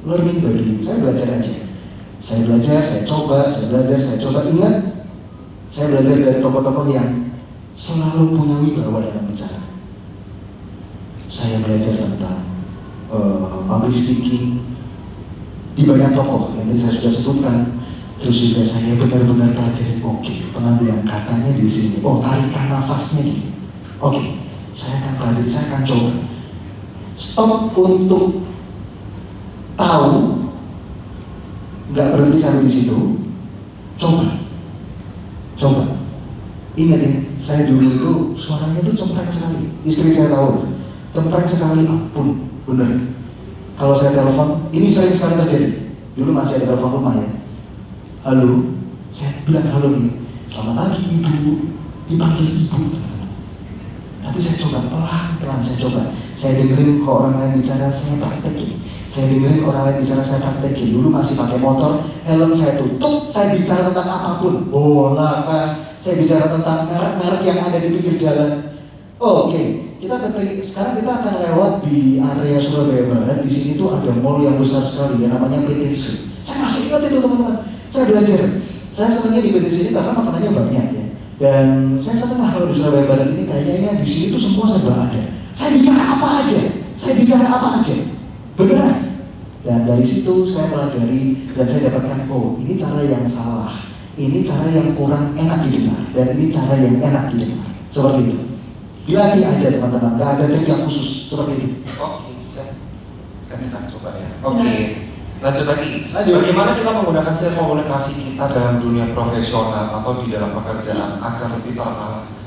learning by doing. Saya belajar aja. Saya belajar, saya coba, saya belajar, saya coba. Ingat, saya belajar dari tokoh-tokoh yang selalu punya wibawa dalam bicara. Saya belajar tentang public speaking di banyak tokoh yang tadi saya sudah sebutkan. Terus juga saya benar-benar pelajari pengambilan katanya di sini. Oh, tarikan nafasnya gini. Oke, saya akan pelajari, saya akan coba. Stop untuk tahu, nggak berhenti sampai di situ. Coba. Ingat ya, saya dulu itu suaranya itu cempreng sekali. Istri saya tahu, cempreng sekali, ampun, bener. Kalau saya telepon, ini sering sekali terjadi. Dulu masih ada telepon rumah ya. Halo, saya bilang halo nih. Selamat pagi ibu, dipanggil ibu. Tapi saya coba pelan-pelan, saya coba. Saya dengerin kok orang lain bicara, saya praktekin. Saya dengerin orang lain bicara, saya praktekin. Dulu masih pakai motor, helm saya tutup, saya bicara tentang apapun. Bola kan, saya bicara tentang merek-merek yang ada di pinggir jalan. Oke, sekarang kita akan lewat di area Surabaya Barat. Di sini tuh ada mall yang besar sekali, yang namanya PTC. Saya masih ingat itu teman-teman. Saya belajar. Saya senangnya di PTC ini karena makanannya banyak ya. Dan saya senang kalau di Surabaya Barat ini kayaknya di sini tuh semua serba ada. Saya bicara apa aja, beneran. Dan dari situ saya pelajari dan saya dapatkan, oh ini cara yang salah, ini cara yang kurang enak didengar, dan ini cara yang enak didengar. Seperti itu. Dilatih aja teman-teman, gak ada trik yang khusus seperti itu. Oke, siap. Kan kita coba ya. Oke, lanjut lagi. Bagaimana kita menggunakan skill komunikasi kita dalam dunia profesional atau di dalam pekerjaan agar lebih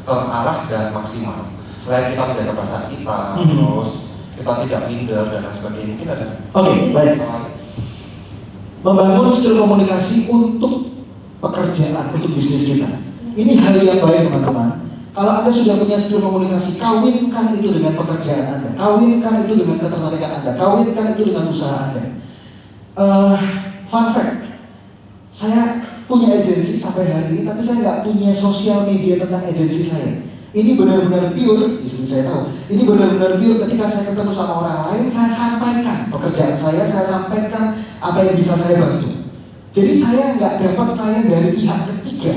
terarah dan maksimal? Selain kita menjaga bahasa kita, terus kita tidak minder dan lain sebagainya, mungkin ada. Oke, baik. Membangun skill komunikasi untuk pekerjaan, untuk bisnis kita. Ini hal yang baik teman-teman. Kalau Anda sudah punya skill komunikasi, kawinkan itu dengan pekerjaan Anda, kawinkan itu dengan ketertarikan Anda, kawinkan itu dengan usaha Anda. Fun fact, saya punya agensi sampai hari ini, tapi saya nggak punya sosial media tentang agensi saya. Ini benar-benar pure, istri saya tahu. Ini benar-benar pure ketika saya ketemu sama orang lain, saya sampaikan pekerjaan saya sampaikan apa yang bisa saya bantu. Jadi saya nggak dapat klien dari pihak ketiga.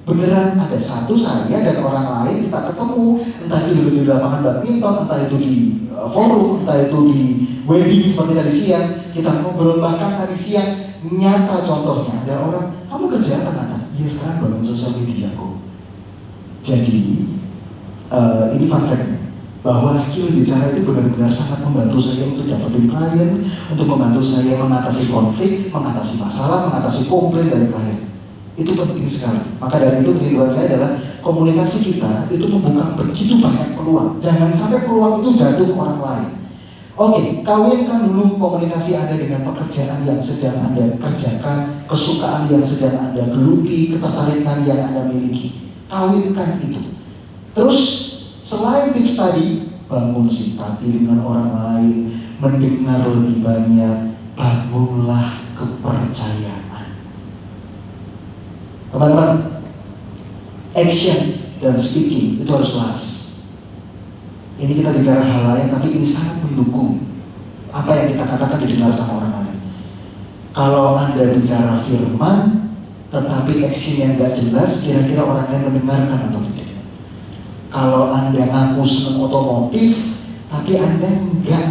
Beneran ada satu saya dan orang lain kita ketemu, entah itu di lapangan badminton, entah itu di forum, entah itu di wedding seperti tadi siang, kita ngobrol. Bahkan tadi siang nyata contohnya ada orang, kamu kerja apa kata? Iya sekarang bangun sosial media kok. Jadi ini fun fact-nya, bahwa skill bicara itu benar-benar sangat membantu saya untuk dapetin klien, untuk membantu saya mengatasi konflik, mengatasi masalah, mengatasi komplain dari klien. Itu penting sekali. Maka dari itu kehidupan saya adalah komunikasi kita itu membuka begitu banyak peluang. Jangan sampai peluang itu jatuh ke orang lain. Oke, kawinkan dulu komunikasi Anda dengan pekerjaan yang sedang Anda kerjakan, kesukaan yang sedang Anda geluti, ketertarikan yang Anda miliki. Kawinkan itu. Terus selain tips tadi, bangun simpati dengan orang lain, mendengar lebih banyak, bangunlah kepercayaan. Teman-teman, action dan speaking itu harus selaras. Ini kita bicara hal lain, tapi ini sangat mendukung apa yang kita katakan didengar sama orang lain. Kalau Anda bicara firman, tetapi actionnya nggak jelas, kira-kira orang lain mendengarkan atau tidak. Kalau Anda ngaku senang otomotif, tapi Anda nggak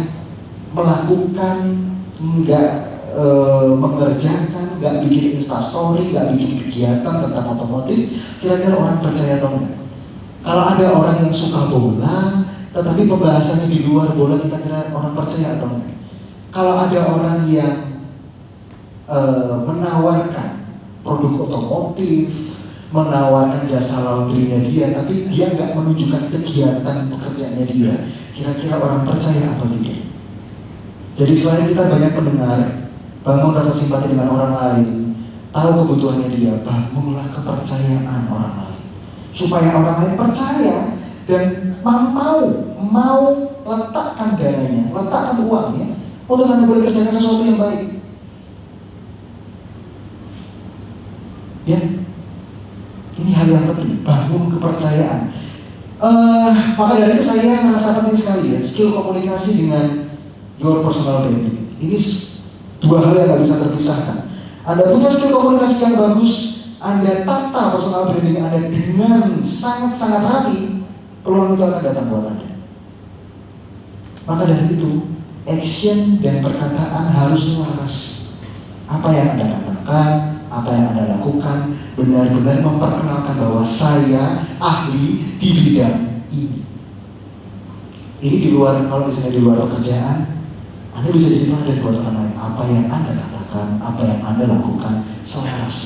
melakukan, nggak mengerjakan, nggak bikin instastory, nggak bikin kegiatan tentang otomotif, kira-kira orang percaya atau enggak? Kalau ada orang yang suka bola, tetapi pembahasannya di luar bola, kira-kira orang percaya atau enggak? Kalau ada orang yang menawarkan produk otomotif, menawarkan jasa laundrynya dia, tapi dia nggak menunjukkan kegiatan pekerjaannya dia, kira-kira orang percaya atau tidak? Jadi selain kita banyak mendengar, bangun rasa simpati dengan orang lain, tahu kebutuhannya dia, bangunlah kepercayaan orang lain, supaya orang lain percaya dan mau letakkan dananya, letakkan uangnya untuk Anda boleh kerjakan sesuatu yang baik. Ya, ini hal yang penting, bangun kepercayaan. Maka dari itu saya merasa penting sekali ya, skill komunikasi dengan your personal branding. Ini dua hal yang nggak bisa terpisahkan. Anda punya skill komunikasi yang bagus, Anda tata personal branding Anda dengan sangat-sangat rapi, peluang itu akan datang buat Anda. Maka dari itu, action dan perkataan harus selaras. Apa yang Anda katakan, apa yang Anda lakukan, benar-benar memperkenalkan bahwa saya ahli di bidang ini. Ini di luar, kalau misalnya di luar pekerjaan, Anda bisa jadi teladan buat orang lain. Apa yang Anda katakan, apa yang Anda lakukan, selaras.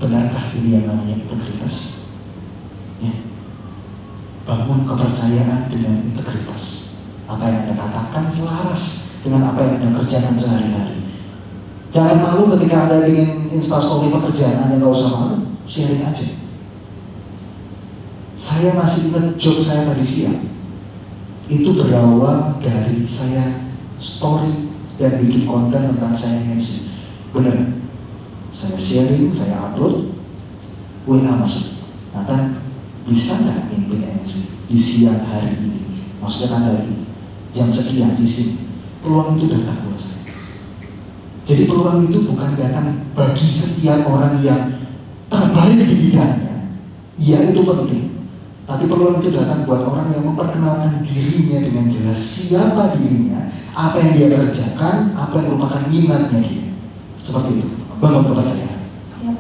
Benarkah ini yang namanya integritas? Ya. Bangun kepercayaan dengan integritas. Apa yang Anda katakan selaras dengan apa yang Anda kerjakan sehari-hari. Jangan malu ketika Anda ingin instastory pekerjaan Anda, nggak usah malu, sharing aja. Saya masih ingat job saya tadi siang. itu berawal dari saya story dan bikin konten tentang saya MC. Bener, saya sharing, saya upload, WA masuk. Nathan, bisa nggak mimpin MC di siang hari ini? Maksudnya tanggal ini, jam sekian di sini. Peluang itu datang buat saya. Jadi peluang itu bukan datang bagi setiap orang yang terbaik di bidangnya. Iya, itu penting. Tapi peluang itu datang buat orang yang memperkenalkan dirinya dengan jelas siapa dirinya, apa yang dia kerjakan, apa yang merupakan minatnya dia. Seperti itu. Bangun kepercayaan. Ya.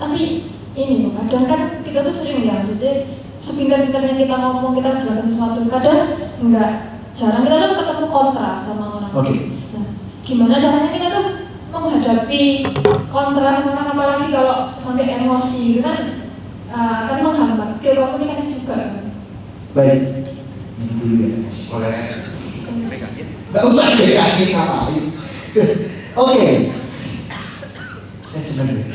Tapi ini loh, kadang kan kita tuh sering ya, maksudnya sepintar-pintarnya kita ngomong, kita jelasin sesuatu, kadang enggak, jarang kita tuh ketemu kontra sama orang. Oke. Nah, gimana caranya kita tuh menghadapi kontra sama orang, apalagi kalau sampai emosi gitu kan, akan menghambat skill komunikasi juga kan. Baik. Ini dulu ya. Boleh. Gak usah deh, ngapain. Oke. Saya senang deh.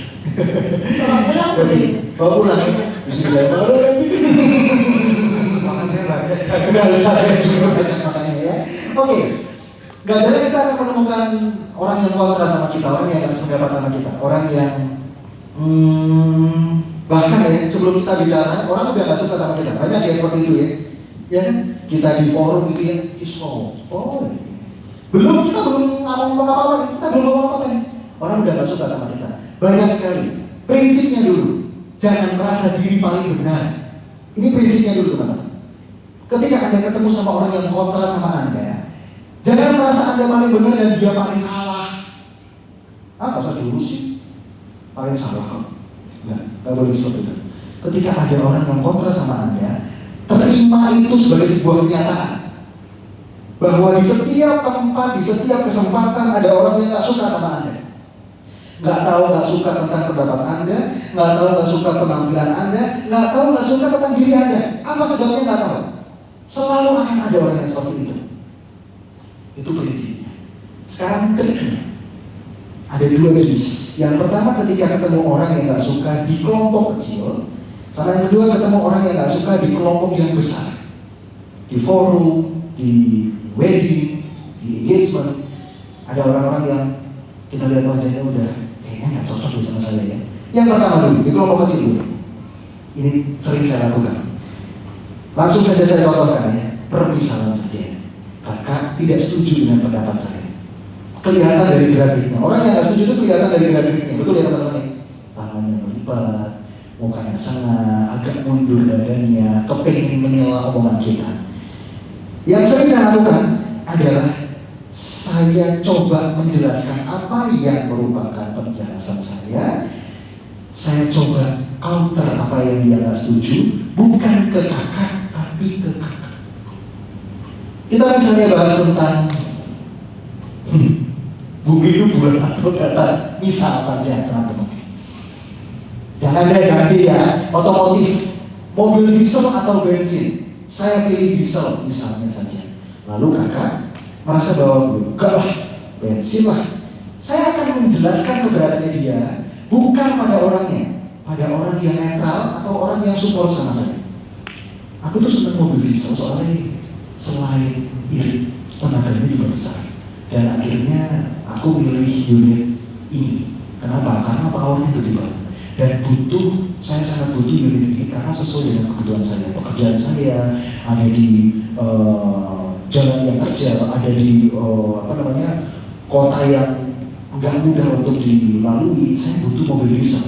Kalau pulang boleh. Bawa pulang. Bismillahirrahmanirrahim. Makasih banyak. Enggak usah, saya juga banyak makanya ya. Oke. Gak jarang kita akan menemukan orang yang kontra sama kita, orang yang gak sependapat sama kita, orang yang bahkan ya sebelum kita bicara, orang udah gak suka sama kita. Banyak ya seperti itu ya. Ya kan? Kita di forum gitu ya, kita belum ngomong apa-apa, kita belum ngomong apa-apa nih. Orang udah gak suka sama kita. Banyak sekali. Prinsipnya dulu, jangan merasa diri paling benar. Ini prinsipnya dulu teman-teman. Ketika Anda ketemu sama orang yang kontra sama Anda, jangan merasa Anda paling benar dan dia paling salah. Gak usah dulu sih, paling salah kok. Gak boleh seperti itu. Ketika ada orang yang kontra sama Anda, terima itu sebagai sebuah kenyataan bahwa di setiap tempat, di setiap kesempatan ada orang yang gak suka sama Anda. Gak tahu gak suka tentang pendapat Anda, gak tahu gak suka penampilan Anda, gak tahu gak suka tentang diri Anda. Apa sebabnya gak tahu. Selalu akan ada orang yang seperti itu. Itu prinsipnya. Sekarang triknya. Ada dua jenis. Yang pertama ketika ketemu orang yang gak suka di kelompok kecil, sama yang kedua ketemu orang yang gak suka di kelompok yang besar. Di forum, di wedding, di engagement, ada orang-orang yang kita lihat wajahnya udah kayaknya nggak cocok sama saya ya. Yang pertama dulu, di kelompok kecil dulu. Ini sering saya lakukan. Langsung saja saya contohkan ya, permisalan saja. Kakak tidak setuju dengan pendapat saya. Kelihatan dari gerak-geriknya. Orang yang nggak setuju itu kelihatan dari gerak-geriknya. Betul ya teman-teman? Tangannya melipat, mukanya sangat, agak mundur dadanya, kepingin menilai omongan kita. Yang sering saya lakukan adalah saya coba menjelaskan apa yang merupakan penjelasan saya. Saya coba counter apa yang dia nggak setuju, bukan ke kakak, tapi ke kakak. Kita misalnya bahas tentang bumi itu bulan atau datar, misal saja teman-teman. Jangan deh nanti ya, otomotif, mobil diesel atau bensin. Saya pilih diesel misalnya saja. Lalu kakak merasa bahwa enggak lah, bensin lah. Saya akan menjelaskan keberatannya dia bukan pada orangnya, pada orang yang netral atau orang yang support sama saya. Aku tuh senang mobil diesel soalnya selain irit, tenaganya juga besar. Dan akhirnya aku milih unit ini. Kenapa? Karena powernya gede banget. Dan saya sangat butuh unit ini karena sesuai dengan kebutuhan saya. Pekerjaan saya ada di jalan yang terjal, ada di kota yang nggak mudah untuk dilalui. Saya butuh mobil diesel.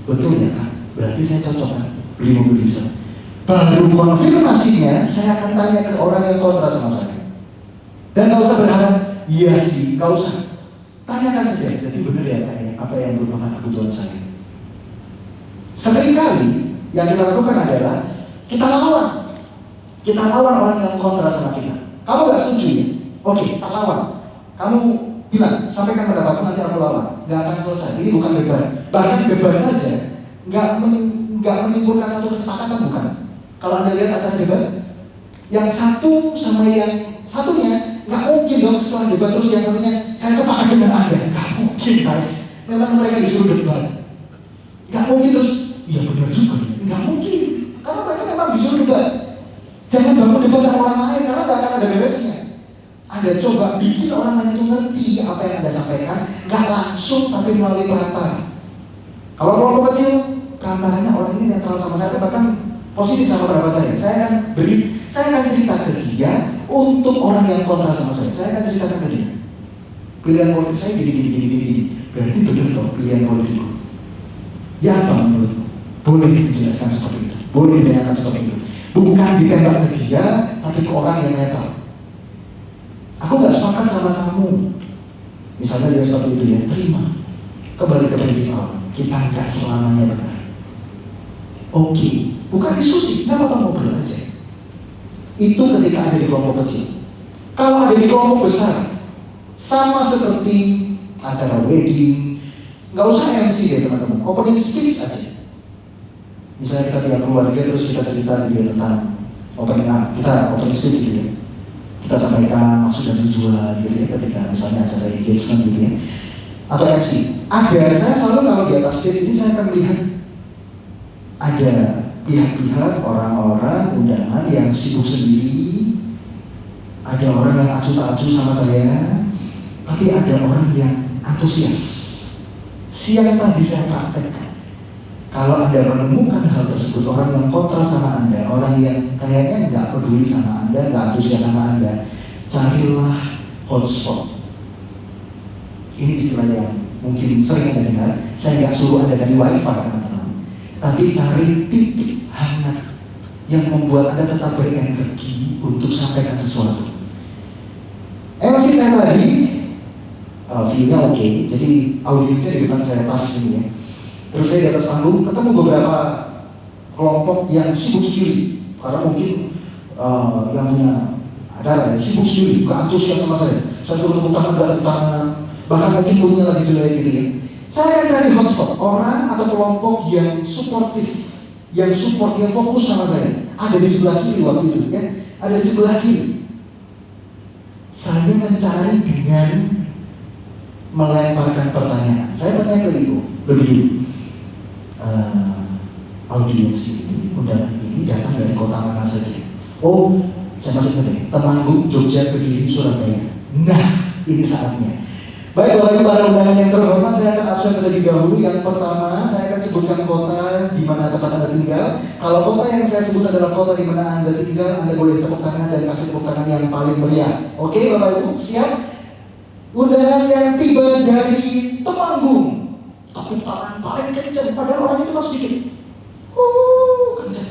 Betul ya Kak? Berarti saya cocok kan beli mobil diesel. Baru konfirmasinya saya akan tanya ke orang yang kontra sama saya. Dan nggak usah berharap, iya sih, nggak usah. Tanyakan saja, jadi benar ya Kak ya, apa yang merupakan kebutuhan saya. Seringkali yang kita lakukan adalah kita lawan orang yang kontra sama kita. Kamu gak setuju ya? Oke, tak lawan. Kamu bilang, sampaikan pendapatmu, nanti aku lawan. Gak akan selesai, ini bukan debat. Bahkan debat saja gak menimbulkan satu kesepakatan, bukan. Kalau Anda lihat acara debat, yang satu sama yang satunya gak mungkin dong setelah debat terus yang satunya saya sepakat dengan Anda. Gak mungkin guys, memang mereka disuruh debat. Gak mungkin terus, iya benar juga, gak mungkin. Karena mereka memang disuruh debat. Jangan mau debat sama orang lain karena nggak akan ada beresnya. Anda coba bikin orang lain itu ngerti apa yang Anda sampaikan, nggak langsung tapi melalui perantara. Kalau kelompok kecil, perantaranya orang ini netral sama saya, bahkan positif sama pendapat saya. Saya akan cerita ke dia untuk orang yang kontra sama saya. Saya akan ceritakan ke dia. Pilihan politik saya gini. Berarti benar toh pilihan politikku. Ya apa menurutmu? Boleh dijelaskan seperti itu. Boleh ditanyakan seperti itu. Bukan ditembak ke dia, tapi ke orang yang netral. Aku nggak sepakat sama kamu. Misalnya dia seperti itu ya, terima. Kembali ke prinsip awal. Kita nggak selamanya benar. Oke, bukan diskusi, nggak apa-apa ngobrol aja. Itu ketika ada di kelompok kecil. Kalau ada di kelompok besar, sama seperti acara wedding, nggak usah MC ya teman-teman, opening speech aja. Misalnya kita punya keluarga terus kita cerita dia tentang opening speech gitu ya. Kita sampaikan maksud dan tujuan gitu ya ketika misalnya acara engagement gitu ya. Atau MC. Saya selalu kalau di atas stage ini saya akan melihat ada pihak-pihak orang-orang undangan yang sibuk sendiri, ada orang yang acuh-acuh sama saya, tapi ada orang yang antusias. Siang tadi saya praktekkan. Kalau Anda menemukan hal tersebut, orang yang kontra sama Anda, orang yang kayaknya nggak peduli sama Anda, nggak antusias sama Anda, carilah hotspot. Ini istilah yang mungkin sering Anda dengar. Saya nggak suruh Anda cari wifi teman-teman, tapi cari titik hangat yang membuat Anda tetap berenergi untuk sampaikan sesuatu. MC saya tadi, view-nya oke, jadi audiensnya di depan saya pas ini ya. Terus saya di atas panggung ketemu beberapa kelompok yang sibuk sendiri, karena mungkin yang punya acara ya sibuk sendiri, gak antusias sama saya. Saya suruh tepuk tangan, gak tepuk tangan, bahkan mungkin punya lagi jelek gitu ya. Saya akan cari hotspot, orang atau kelompok yang suportif, yang support, yang fokus sama saya. Ada di sebelah kiri waktu itu ya, ada di sebelah kiri. Saya mencari dengan melemparkan pertanyaan. Saya tanya ke ibu, lebih dulu. Audiens ini, undangan ini datang dari kota mana saja? Oh, saya masih ingat, Temanggung, Jogja, Kediri, Surabaya. Nah, ini saatnya. Baik Bapak Ibu para undangan yang terhormat, saya akan absen terlebih dahulu. Yang pertama, saya akan sebutkan kota di mana tempat Anda tinggal. Kalau kota yang saya sebut adalah kota di mana Anda tinggal, Anda boleh tepuk tangan dan kasih tepuk tangan yang paling meriah. Oke Bapak Ibu, siap? Undangan yang tiba dari Temanggung, tepuk tangan paling kencang, padahal orang itu masih sedikit. Kencang.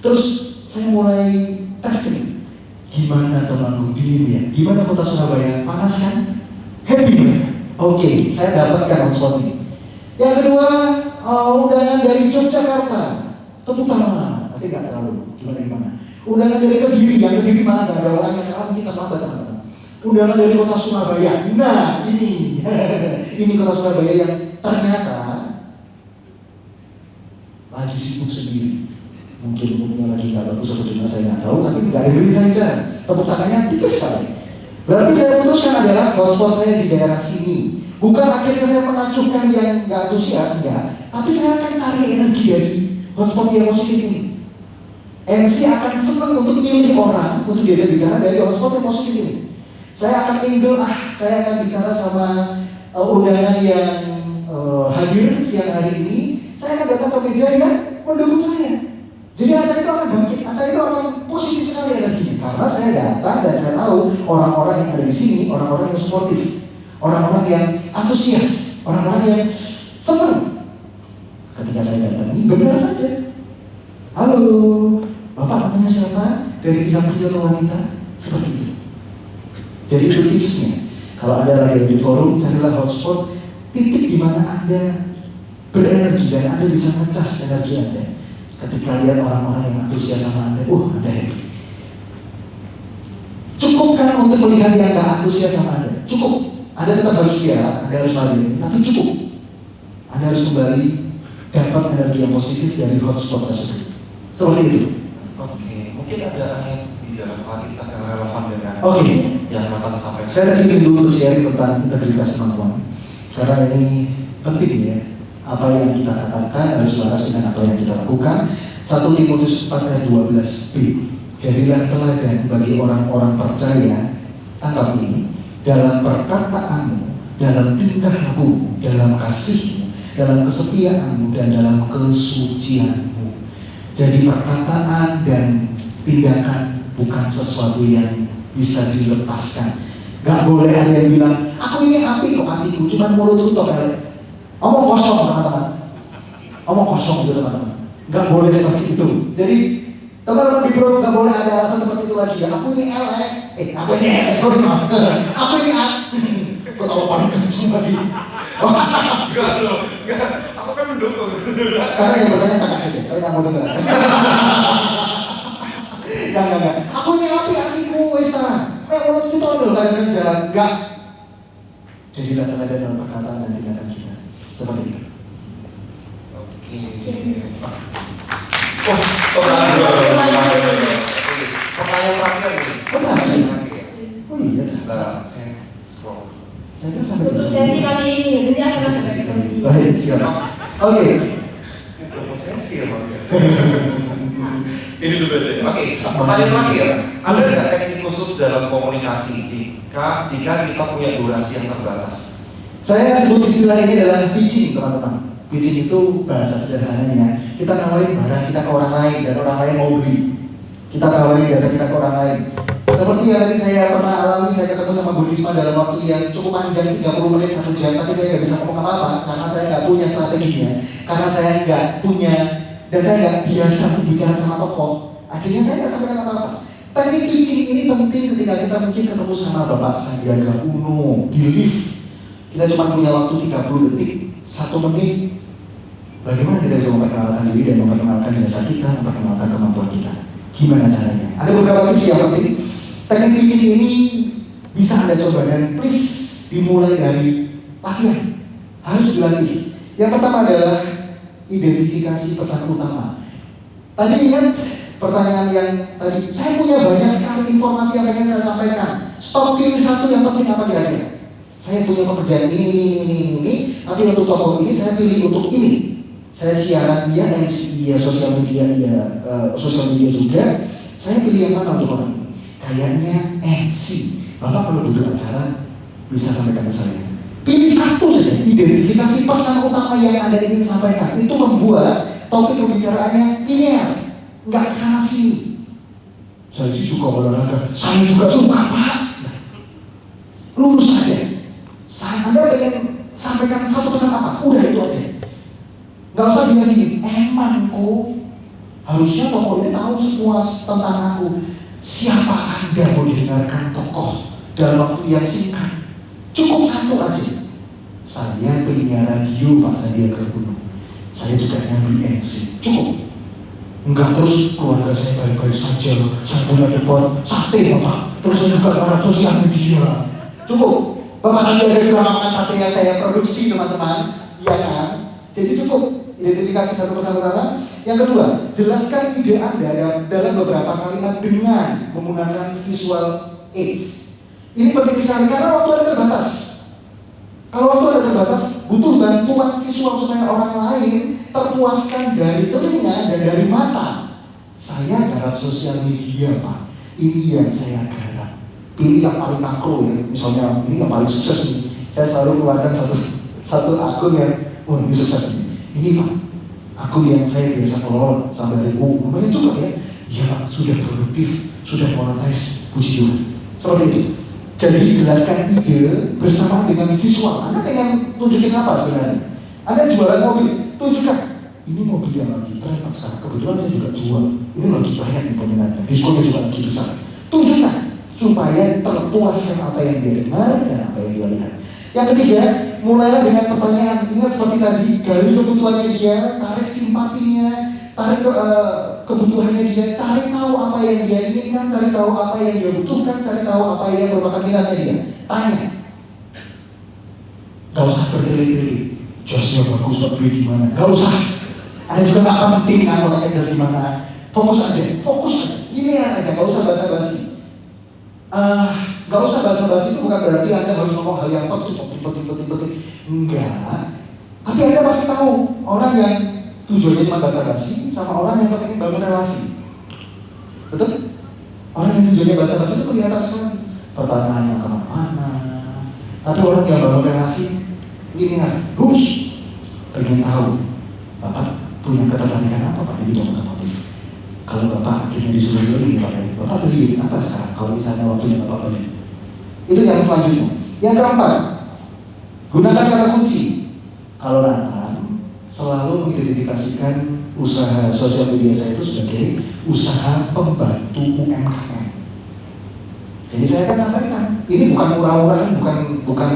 Terus saya mulai testing. Gimana Temanggung dingin ya? Gimana kota Surabaya? Panas kan? Happy mereka. Oke, saya dapatkan hotspot ini. Yang kedua, undangan dari Yogyakarta, tepuk tangan, tapi nggak terlalu. Gimana? Undangan dari Kediri, yang Kediri mana? Nggak ada orang yang terlalu, kita tambah teman-teman. Undangan dari kota Surabaya. Nah, ini ini kota Surabaya yang ternyata lagi sibuk sendiri. Mungkin umumnya lagi nggak bagus atau gimana saya nggak tahu, tapi nggak ada duit saja. Tepuk tangannya tipis sekali. Berarti saya putuskan adalah hotspot saya di daerah sini. Bukan akhirnya saya mengacuhkan yang nggak antusias, enggak. Tapi saya akan cari energi dari hotspot yang positif ini. MC akan senang untuk milih orang untuk diajak bicara dari hotspot yang positif ini. Saya akan mingle, saya akan bicara sama undangan yang hadir siang hari ini. Saya akan datang ke meja yang mendukung saya. Jadi acara itu akan bangkit, acara itu akan positif sekali energinya. Karena saya datang dan saya tahu orang-orang yang ada di sini, orang-orang yang suportif, orang-orang yang antusias, orang-orang yang senang. Ketika saya datangi, benar saja. Halo, Bapak namanya siapa? Dari pihak pria atau wanita? Seperti itu. Jadi itu tipsnya. Kalau Anda lagi di forum, carilah hotspot, titik di mana Anda berenergi dan Anda bisa ngecas energi Anda. Ketika lihat orang-orang yang antusias sama Anda, Anda happy. Cukup kan untuk melihat yang gak antusias sama Anda? Cukup. Anda tetap harus biara, Anda harus hadir, tapi cukup. Anda harus kembali dapat energi yang positif dari hotspot tersebut. Seperti itu. Oke, mungkin ada yang di dalam hal kita yang relevan dengan yang akan disampaikan. Saya tadi dulu sharing tentang integritas teman-teman, karena ini penting ya. Apa yang kita katakan harus selaras dengan apa yang kita lakukan. 1 Timotius 4 ayat 12b. Jadilah teladan bagi orang-orang percaya, tangkap ini, dalam perkataanmu, dalam tingkah lakumu, dalam kasihmu, dalam kesetiaanmu, dan dalam kesucianmu. Jadi perkataan dan tindakan bukan sesuatu yang bisa dilepaskan. Gak boleh ada yang bilang, aku ini api kok hatiku, cuma mulut tutup kali. Omong kosong teman-teman. Omong kosong gitu teman-teman. Gak boleh seperti itu. Jadi teman-teman di Bro, gak boleh ada alasan seperti itu lagi ya. Aku ini aku ini sorry maaf. Aku ini aku tahu paling kenceng lagi. Enggak loh, enggak. Aku kan mendukung. Sekarang yang bertanya kakak saja, saya gak mau dengar. Enggak. Aku ini api hatiku, sekarang. Orang itu tahu loh kalian kerja, enggak. Jadilah teladan dalam perkataan dan tindakan kita. Seperti itu. Oke. Pertanyaan terakhir nih. Oh iya. Nah, saya scroll. Saya kira sampai Untuk sesi kali ini, nanti akan ada sesi. Baik, siap. Oke. Sesi ya, Bang. Ini dulu aja. Oke, pertanyaan terakhir. Ada nggak teknik khusus dalam komunikasi jika kita punya durasi yang terbatas? Saya sebut istilah ini adalah pitching, teman-teman. Pitching itu bahasa sederhananya, kita nawarin barang kita ke orang lain dan orang lain mau beli. Kita nawarin jasa kita ke orang lain. Seperti yang tadi saya pernah alami, saya ketemu sama Bu Risma dalam waktu yang cukup panjang, 30 menit, 1 jam, tapi saya nggak bisa ngomong apa-apa karena saya nggak punya strateginya, karena saya nggak punya, dan saya nggak biasa bicara sama tokoh. Akhirnya saya nggak sampaikan apa-apa. Teknik pitching ini penting ketika kita mungkin ketemu sama Bapak Sandiaga Uno di lift. Kita cuma punya waktu 30 detik, 1 menit. Bagaimana kita bisa memperkenalkan diri dan memperkenalkan jasa kita, memperkenalkan kemampuan kita? Gimana caranya? Ada beberapa tips yang penting. Teknik pitching ini bisa Anda coba dan please dimulai dari latihan. Harus dilatih. Yang pertama adalah identifikasi pesan utama. Tadi ingat pertanyaan yang tadi, saya punya banyak sekali informasi yang ingin saya sampaikan. Stop, pilih satu yang penting apa kira-kira? Saya punya pekerjaan ini, tapi untuk toko ini saya pilih untuk ini. Saya siaran dia, MC dia, sosial media juga. Saya pilih yang mana untuk orang ini? Kayaknya MC. Bapak kalau duduk acara bisa sampaikan ke saya. Pilih satu saja, identifikasi pesan utama yang Anda ingin sampaikan. Itu membuat topik pembicaraannya linear, nggak kesana sini. Saya sih suka olahraga, saya juga suka Pak. Lurus saja. Anda pengen sampaikan satu pesan apa? Udah itu aja. Gak usah bilang gini, emangku harusnya tokoh ini tahu semua tentang aku. Siapa Anda mau didengarkan tokoh dalam waktu yang singkat? Cukup satu aja. Saya penyiar radio Pak Sandiaga Uno. Saya juga nyambi MC. Cukup. Enggak terus keluarga saya baik-baik saja. Saya punya repot sate Bapak. Terus saya juga lewat sosial media. Cukup. Bapak Sandiaga juga makan sate yang saya produksi teman-teman. Iya kan? Jadi cukup. Identifikasi satu pesan utama. Yang kedua, jelaskan ide Anda dalam beberapa kalimat dengan menggunakan visual aids. Ini penting sekali karena waktu Anda terbatas. Kalau waktu Anda terbatas, butuh bantuan visual supaya orang lain terpuaskan dari telinga dan dari mata. Saya garap sosial media Pak. Ini yang saya garap. Pilih yang paling makro ya. Misalnya ini yang paling sukses nih. Saya selalu keluarkan satu akun yang ini sukses nih. Ini Pak, akun yang saya biasa kelola sampai dari lumayan juga ya. Ya Pak, sudah produktif, sudah monetize, puji Tuhan. Seperti itu. Jadi jelaskan ide bersama dengan visual. Anda pengen tunjukin apa sebenarnya? Anda jualan mobil, tunjukkan. Ini mobil yang lagi tren Pak sekarang. Kebetulan saya juga jual. Ini lagi banyak nih peminatnya. Diskonnya juga lagi besar. Tunjukkan supaya terpuaskan apa yang dia dengar dan apa yang dia lihat. Yang ketiga, mulailah dengan pertanyaan. Ingat seperti tadi, gali kebutuhannya dia, tarik simpatinya, tarik kebutuhannya dia, cari tahu apa yang dia inginkan, cari tahu apa yang dia butuhkan, cari tahu apa yang merupakan minatnya dia. Tanya. Gak usah bertele-tele. Jasnya bagus, Pak beli di mana? Gak usah. Ada juga gak penting kan kalau jas di mana. Fokus aja. Ini aja. Gak usah basa-basi. Gak usah basa-basi itu bukan berarti Anda harus ngomong hal yang penting. Enggak. Tapi Anda pasti tahu orang yang tujuannya cuma basa-basi sama orang yang pengen bangun relasi. Betul? Orang yang tujuannya basa-basi itu kelihatan sekali. Pertanyaannya kemana-mana. Tapi orang yang bangun relasi, ini kan, pengen tahu, Bapak punya ketertarikan apa Pak di bidang otomotif? Kalau Bapak akhirnya disuruh beli, Bapak beli apa sekarang? Kalau misalnya waktunya Bapak beli. Itu yang selanjutnya. Yang keempat, gunakan kata kunci. Kalau Nathan selalu mengidentifikasikan usaha sosial media saya itu sebagai usaha pembantu UMKM. Jadi saya akan sampaikan, ini bukan murah-murahan, bukan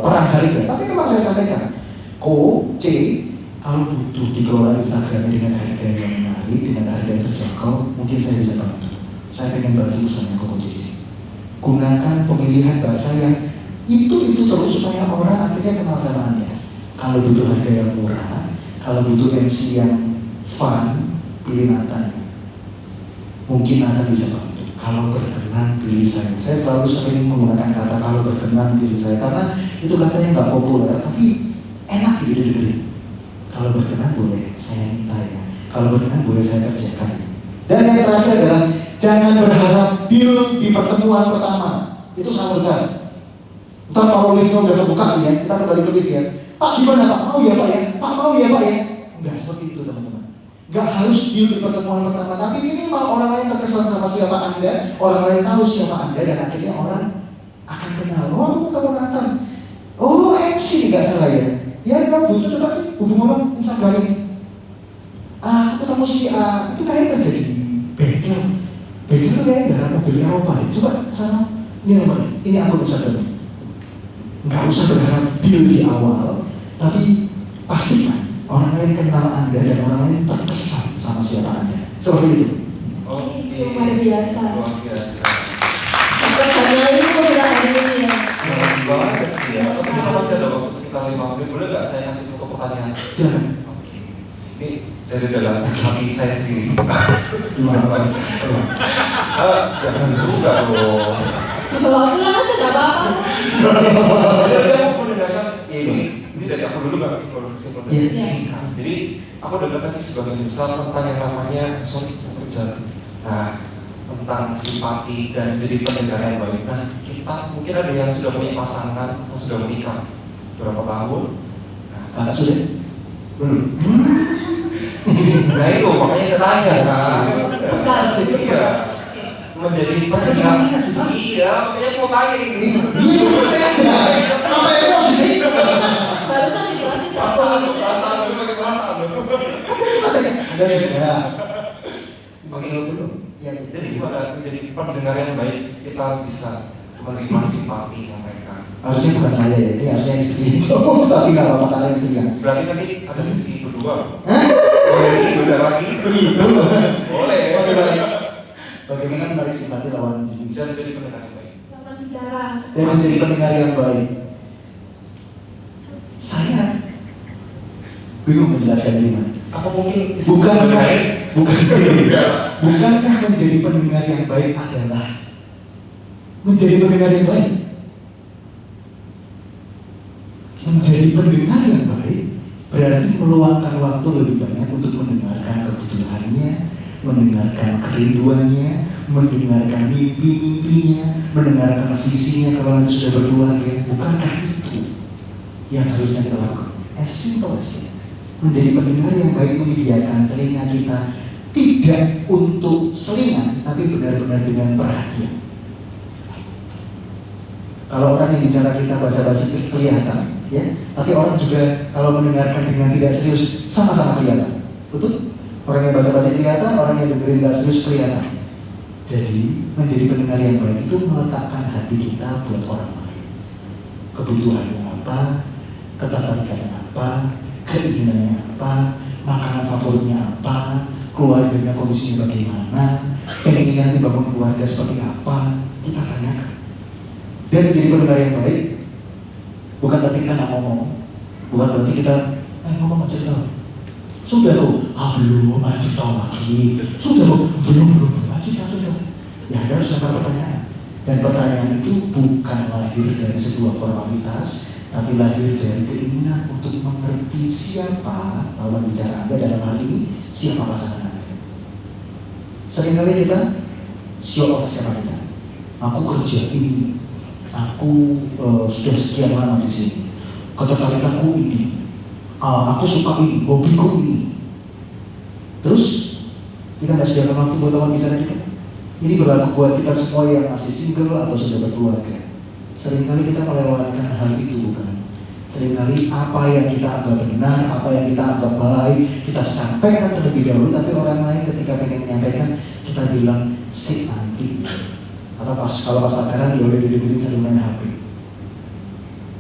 perang harga, tapi memang saya sampaikan. Kalau butuh dikelola Instagramnya dengan harga yang menarik, dengan harga yang terjangkau, mungkin saya bisa bantu. Saya pengen bantu usahanya C. Gunakan pemilihan bahasa yang itu terus supaya orang akhirnya kenal sama Anda. Kalau butuh harga yang murah, kalau butuh MC yang fun, pilih Nathan. Mungkin Nathan bisa bantu. Kalau berkenan pilih saya. Saya selalu sering menggunakan kata kalau berkenan pilih saya karena itu katanya nggak populer, tapi enak gitu dengerin. Kalau berkenan boleh saya minta ya. Kalau berkenan boleh saya kerjakan. Dan yang terakhir adalah jangan berharap deal di pertemuan pertama. Itu sangat besar. Ntar kalau liftnya udah kebuka ya, kita kembali ke lift ya. Pak gimana Pak? Mau ya Pak ya? Pak mau ya Pak ya? Enggak seperti itu teman-teman. Enggak harus deal di pertemuan pertama, tapi minimal orang lain terkesan sama siapa Anda, orang lain tahu siapa Anda, dan akhirnya orang akan kenal. Oh aku ketemu Nathan. Oh MC nggak salah ya? Ya memang butuh coba sih hubungan orang Instagram ini. Aku ketemu si A, itu kayak kerja di bengkel. Bengkel itu kayak dalam mobil Eropa ya. Coba sana, ini nomornya, ini akun Instagram. Nggak usah berharap deal di awal, tapi pastikan orang lain kenal Anda dan orang lain terkesan sama siapa Anda. Seperti itu. Oke. Luar biasa. Luar biasa. Bukan hanya ini pun sudah hari ini ya. Banget sih ya. Tapi kita masih ada waktu sekitar 5 menit. Boleh nggak saya kasih satu pertanyaan? Silakan. Oke. Ini dari dalam hati saya sendiri. Gimana Pak? Jangan juga dong. Bawa pulang aja nggak apa-apa. Jadi aku mendengarkan ini dari aku dulu nggak produksi. Yes. Jadi aku dengar tadi sebagai misal tentang yang namanya kerja. Nah, tentang simpati dan jadi pendengar yang baik. Nah, kita mungkin ada yang sudah punya pasangan atau sudah menikah berapa tahun. Nah, Kakak sudah? Belum. nah itu makanya saya tanya kan. Bukan. Iya. Menjadi pendengar. Iya, makanya aku mau tanya ini. Iya, sudah aja. Kenapa emosi sih? Barusan dijelasin Perasaan, berbagai perasaan. Kan saya cuma tanya. Ada sudah. Oke, belum. Ya, Jadi gimana menjadi pendengar yang baik kita bisa menerima simpati mereka. harusnya bukan saya ya, ini harusnya istri itu. Tapi nggak apa-apa karena istri ya. Berarti tadi ada sisi kedua. Hah? Boleh ini udah lagi. Begitu. Boleh. Bagaimana menarik simpati lawan jenis Dan jadi pendengar yang baik. Jangan bicara. dan menjadi pendengar yang baik. Saya bingung menjelaskan gimana. Apa mungkin Bukankah menjadi pendengar yang baik adalah menjadi pendengar yang baik? Menjadi pendengar yang baik berarti meluangkan waktu lebih banyak untuk mendengarkan kebutuhannya, mendengarkan kerinduannya, mendengarkan mimpi-mimpinya, mendengarkan visinya kalau nanti sudah berkeluarga. Bukankah itu yang harusnya kita lakukan? As simple as that. Menjadi pendengar yang baik menyediakan telinga kita tidak untuk selingan, tapi benar-benar dengan perhatian. Kalau orang yang bicara kita basa-basi kelihatan, ya, tapi orang juga kalau mendengarkan dengan tidak serius sama-sama kelihatan, betul? Orang yang basa-basi kelihatan, orang yang dengerin tidak serius kelihatan. Jadi menjadi pendengar yang baik itu meletakkan hati kita buat orang lain. Kebutuhannya apa, ketertarikannya apa, keinginannya apa, makanan favoritnya apa, keluarganya kondisinya bagaimana, keinginan dibangun keluarga seperti apa, kita tanyakan. Dan menjadi pendengar yang baik bukan berarti kita nggak ngomong, bukan berarti kita ngomong aja tahu. Sudah tuh, belum aja tahu lagi. Sudah tuh, belum aja tahu. Ya harus ada pertanyaan. Dan pertanyaan itu bukan lahir dari sebuah formalitas, tapi lahir dari keinginan untuk mengerti siapa lawan bicara Anda dalam hal ini, siapa pasangan Anda. Seringkali kita show off siapa kita. Aku kerja ini, aku sudah sekian lama di sini, ketertarikanku ini, aku suka ini, hobiku ini. Terus kita nggak sediakan waktu buat lawan bicara kita. Ini berlaku buat kita semua yang masih single atau sudah berkeluarga. Seringkali kita melewatkan hal itu, bukan? Seringkali apa yang kita anggap benar, apa yang kita anggap baik, kita sampaikan terlebih dahulu, tapi orang lain ketika pengen menyampaikan, kita bilang sih nanti. Atau kalau pas pacaran, ya udah duduk-duduk sambil main HP.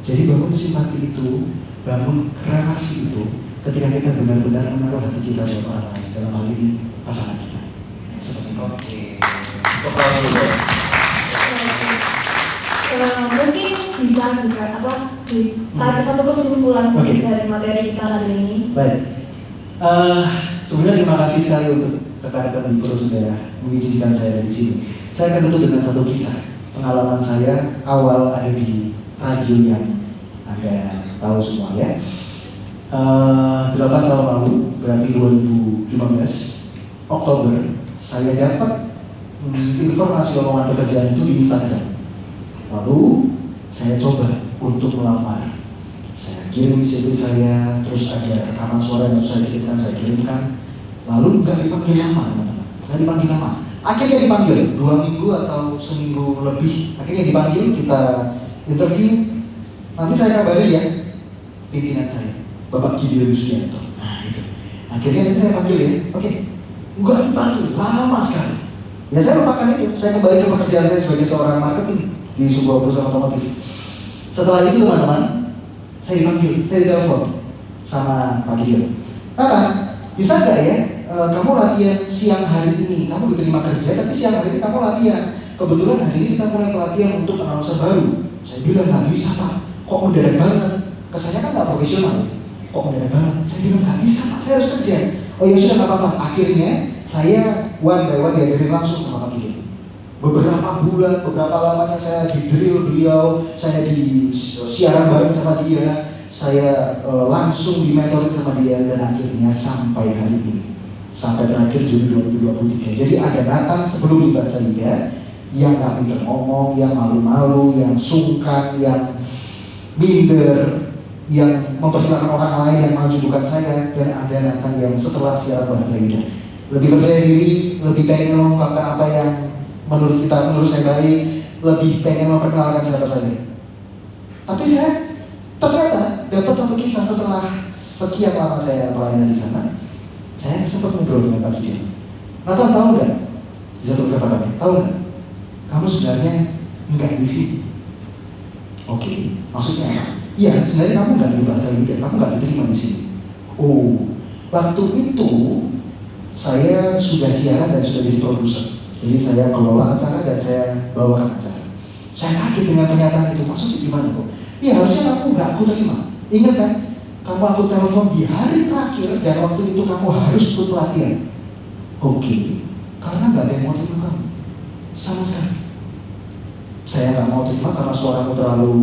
Jadi bangun simpati itu, bangun relasi itu, ketika kita benar-benar menaruh hati kita buat orang lain, dalam hal ini pasangan kita. Seperti itu. Oke. Pertanyaan dulu. Mungkin bisa juga tarik satu kesimpulan dari materi kita hari ini. Baik. Sebenarnya terima kasih sekali untuk rekan-rekan di Pro sudah mengizinkan saya di sini. Saya akan tutup dengan satu kisah pengalaman saya awal ada di radio yang Anda tahu semua ya. 8 tahun lalu, berarti 2015 Oktober, saya dapat informasi lowongan pekerjaan itu di Instagram. Lalu saya coba untuk melamar. Saya kirim CV saya, terus ada rekaman suara yang saya kirimkan. Lalu nggak dipanggil lama, nggak dipanggil lama. Akhirnya dipanggil 2 minggu atau seminggu lebih. Akhirnya dipanggil, kita interview. Nanti saya kabari ya pimpinan saya, Bapak Gideon Yustianto. Nah itu. Akhirnya nanti saya panggil ya. Oke, nggak dipanggil, lama sekali. Ya saya lupakan itu. Saya kembali ke pekerjaan saya sebagai seorang marketing di sebuah perusahaan otomotif. Setelah itu teman-teman, saya dipanggil, saya ditelepon sama Pak Gideon. Bisa nggak ya, kamu latihan siang hari ini, kamu diterima kerja, tapi siang hari ini kamu latihan. Kebetulan hari ini kita mulai pelatihan untuk announcer baru. Saya bilang nggak bisa Pak, kok mendadak banget. Kesannya kan nggak profesional, kok mendadak banget. Saya bilang nggak bisa Pak, saya harus kerja. Oh ya sudah nggak apa-apa. Akhirnya saya one by one diajarin langsung sama Pak Gideon. Beberapa bulan, beberapa lamanya saya di drill beliau, saya di siaran bareng sama dia, saya langsung dimentorin sama dia, dan akhirnya sampai hari ini, sampai terakhir Juni 2023. Jadi ada Nathan sebelum di Batalia yang gak pintar ngomong, yang malu-malu, yang sungkan, yang minder, yang mempersilahkan orang lain yang maju bukan saya, dan ada Nathan yang setelah siaran Batalia lebih percaya diri, lebih pengen mengungkapkan apa yang menurut saya baik, lebih pengen memperkenalkan siapa saya. Tapi saya ternyata dapat satu kisah setelah sekian lama saya pelayanan di sana. Saya sempat ngobrol dengan Pak Gideon. Nathan, tahu nggak? Bisa untuk kesempatan, tahu nggak? Kamu sebenarnya nggak di sini. Oke, maksudnya apa? Iya, sebenarnya kamu nggak di Batalia, kamu nggak diterima di sini. Oh, waktu itu saya sudah siaran dan sudah jadi produser. Jadi saya kelola acara dan saya bawakan acara. Saya kaget dengan pernyataan itu. Maksudnya gimana kok? Iya, harusnya kamu nggak aku terima. Ingat kan? Kamu aku telepon di hari terakhir dan waktu itu kamu harus ikut pelatihan. Oke, karena nggak ada yang mau terima kamu sama sekali. Saya nggak mau terima karena suaramu terlalu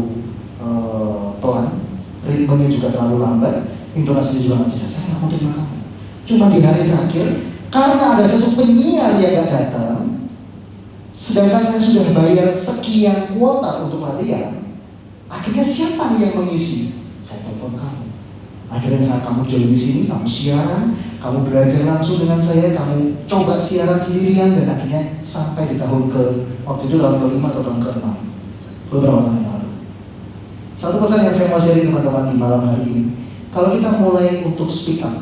pelan, ritmenya juga terlalu lambat, intonasinya juga nggak jelas. Saya nggak mau terima kamu. Cuma di hari terakhir, karena ada satu penyiar yang nggak datang, sedangkan saya sudah bayar sekian kuota untuk latihan, akhirnya siapa nih yang mengisi? Saya telepon kamu. Akhirnya saat kamu join di sini, kamu siaran, kamu belajar langsung dengan saya, kamu coba siaran sendirian, dan akhirnya sampai di tahun waktu itu tahun ke-5 atau tahun ke-6, beberapa tahun yang lalu. Satu pesan yang saya mau share teman-teman di malam hari ini, kalau kita mulai untuk speak up,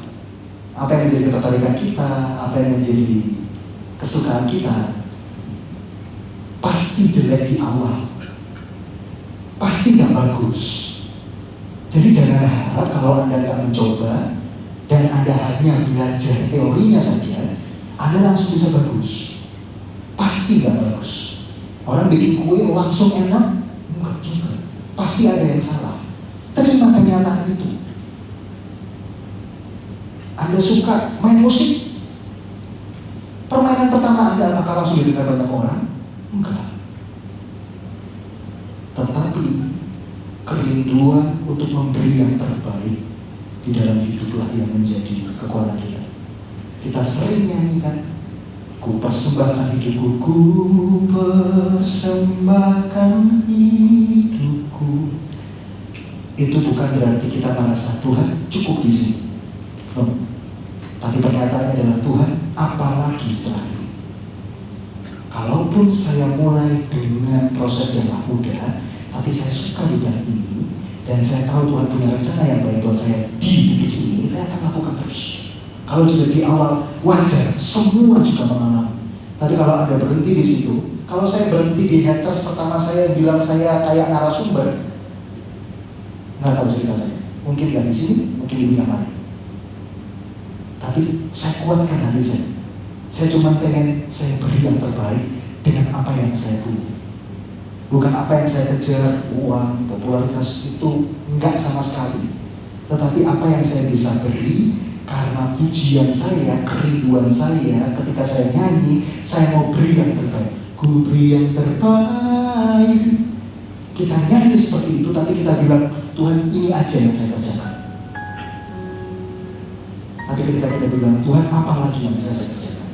apa yang menjadi ketertarikan kita, apa yang menjadi kesukaan kita, pasti jelek di awal, pasti gak bagus. Jadi jangan harap kalau Anda gak mencoba dan Anda hanya belajar teorinya saja, Anda langsung bisa bagus. Pasti gak bagus. Orang bikin kue langsung enak, enggak juga. Pasti ada yang salah. Terima kenyataan itu. Anda suka main musik, permainan pertama Anda apakah langsung didengar banyak orang? Enggak. Tetapi kerinduan untuk memberi yang terbaik di dalam hiduplah yang menjadi kekuatan kita. Kita sering nyanyikan, Ku persembahkan hidupku, ku persembahkan hidupku. Itu bukan berarti kita merasa Tuhan cukup di sini. No. Tapi pernyataannya adalah Tuhan, apalagi setelah ini? Kalaupun saya mulai dengan proses yang tak mudah, tapi saya suka di bidang ini, dan saya tahu Tuhan punya rencana yang baik buat saya di titik ini, saya akan lakukan terus. Kalau sudah di awal, wajar, semua juga mengalami. Tapi kalau Anda berhenti di situ, kalau saya berhenti di haters pertama saya bilang saya kayak narasumber, nggak tahu cerita saya. Mungkin nggak di sini, mungkin di bidang lain. Tapi saya kuatkan hati saya. Saya cuma pengen saya beri yang terbaik dengan apa yang saya punya. Bukan apa yang saya kejar, uang, popularitas itu enggak sama sekali. Tetapi apa yang saya bisa beri karena pujian saya, kerinduan saya ketika saya nyanyi, saya mau beri yang terbaik. Ku beri yang terbaik. Kita nyanyi seperti itu, tapi kita bilang, Tuhan ini aja yang saya kerjakan. Tapi ketika kita bilang, Tuhan apa lagi yang bisa saya kerjakan?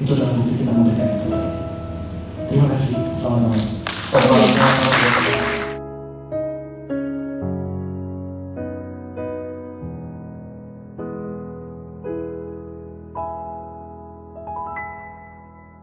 Itu adalah bukti kita memberikan yang terbaik. Terima kasih. Selamat malam.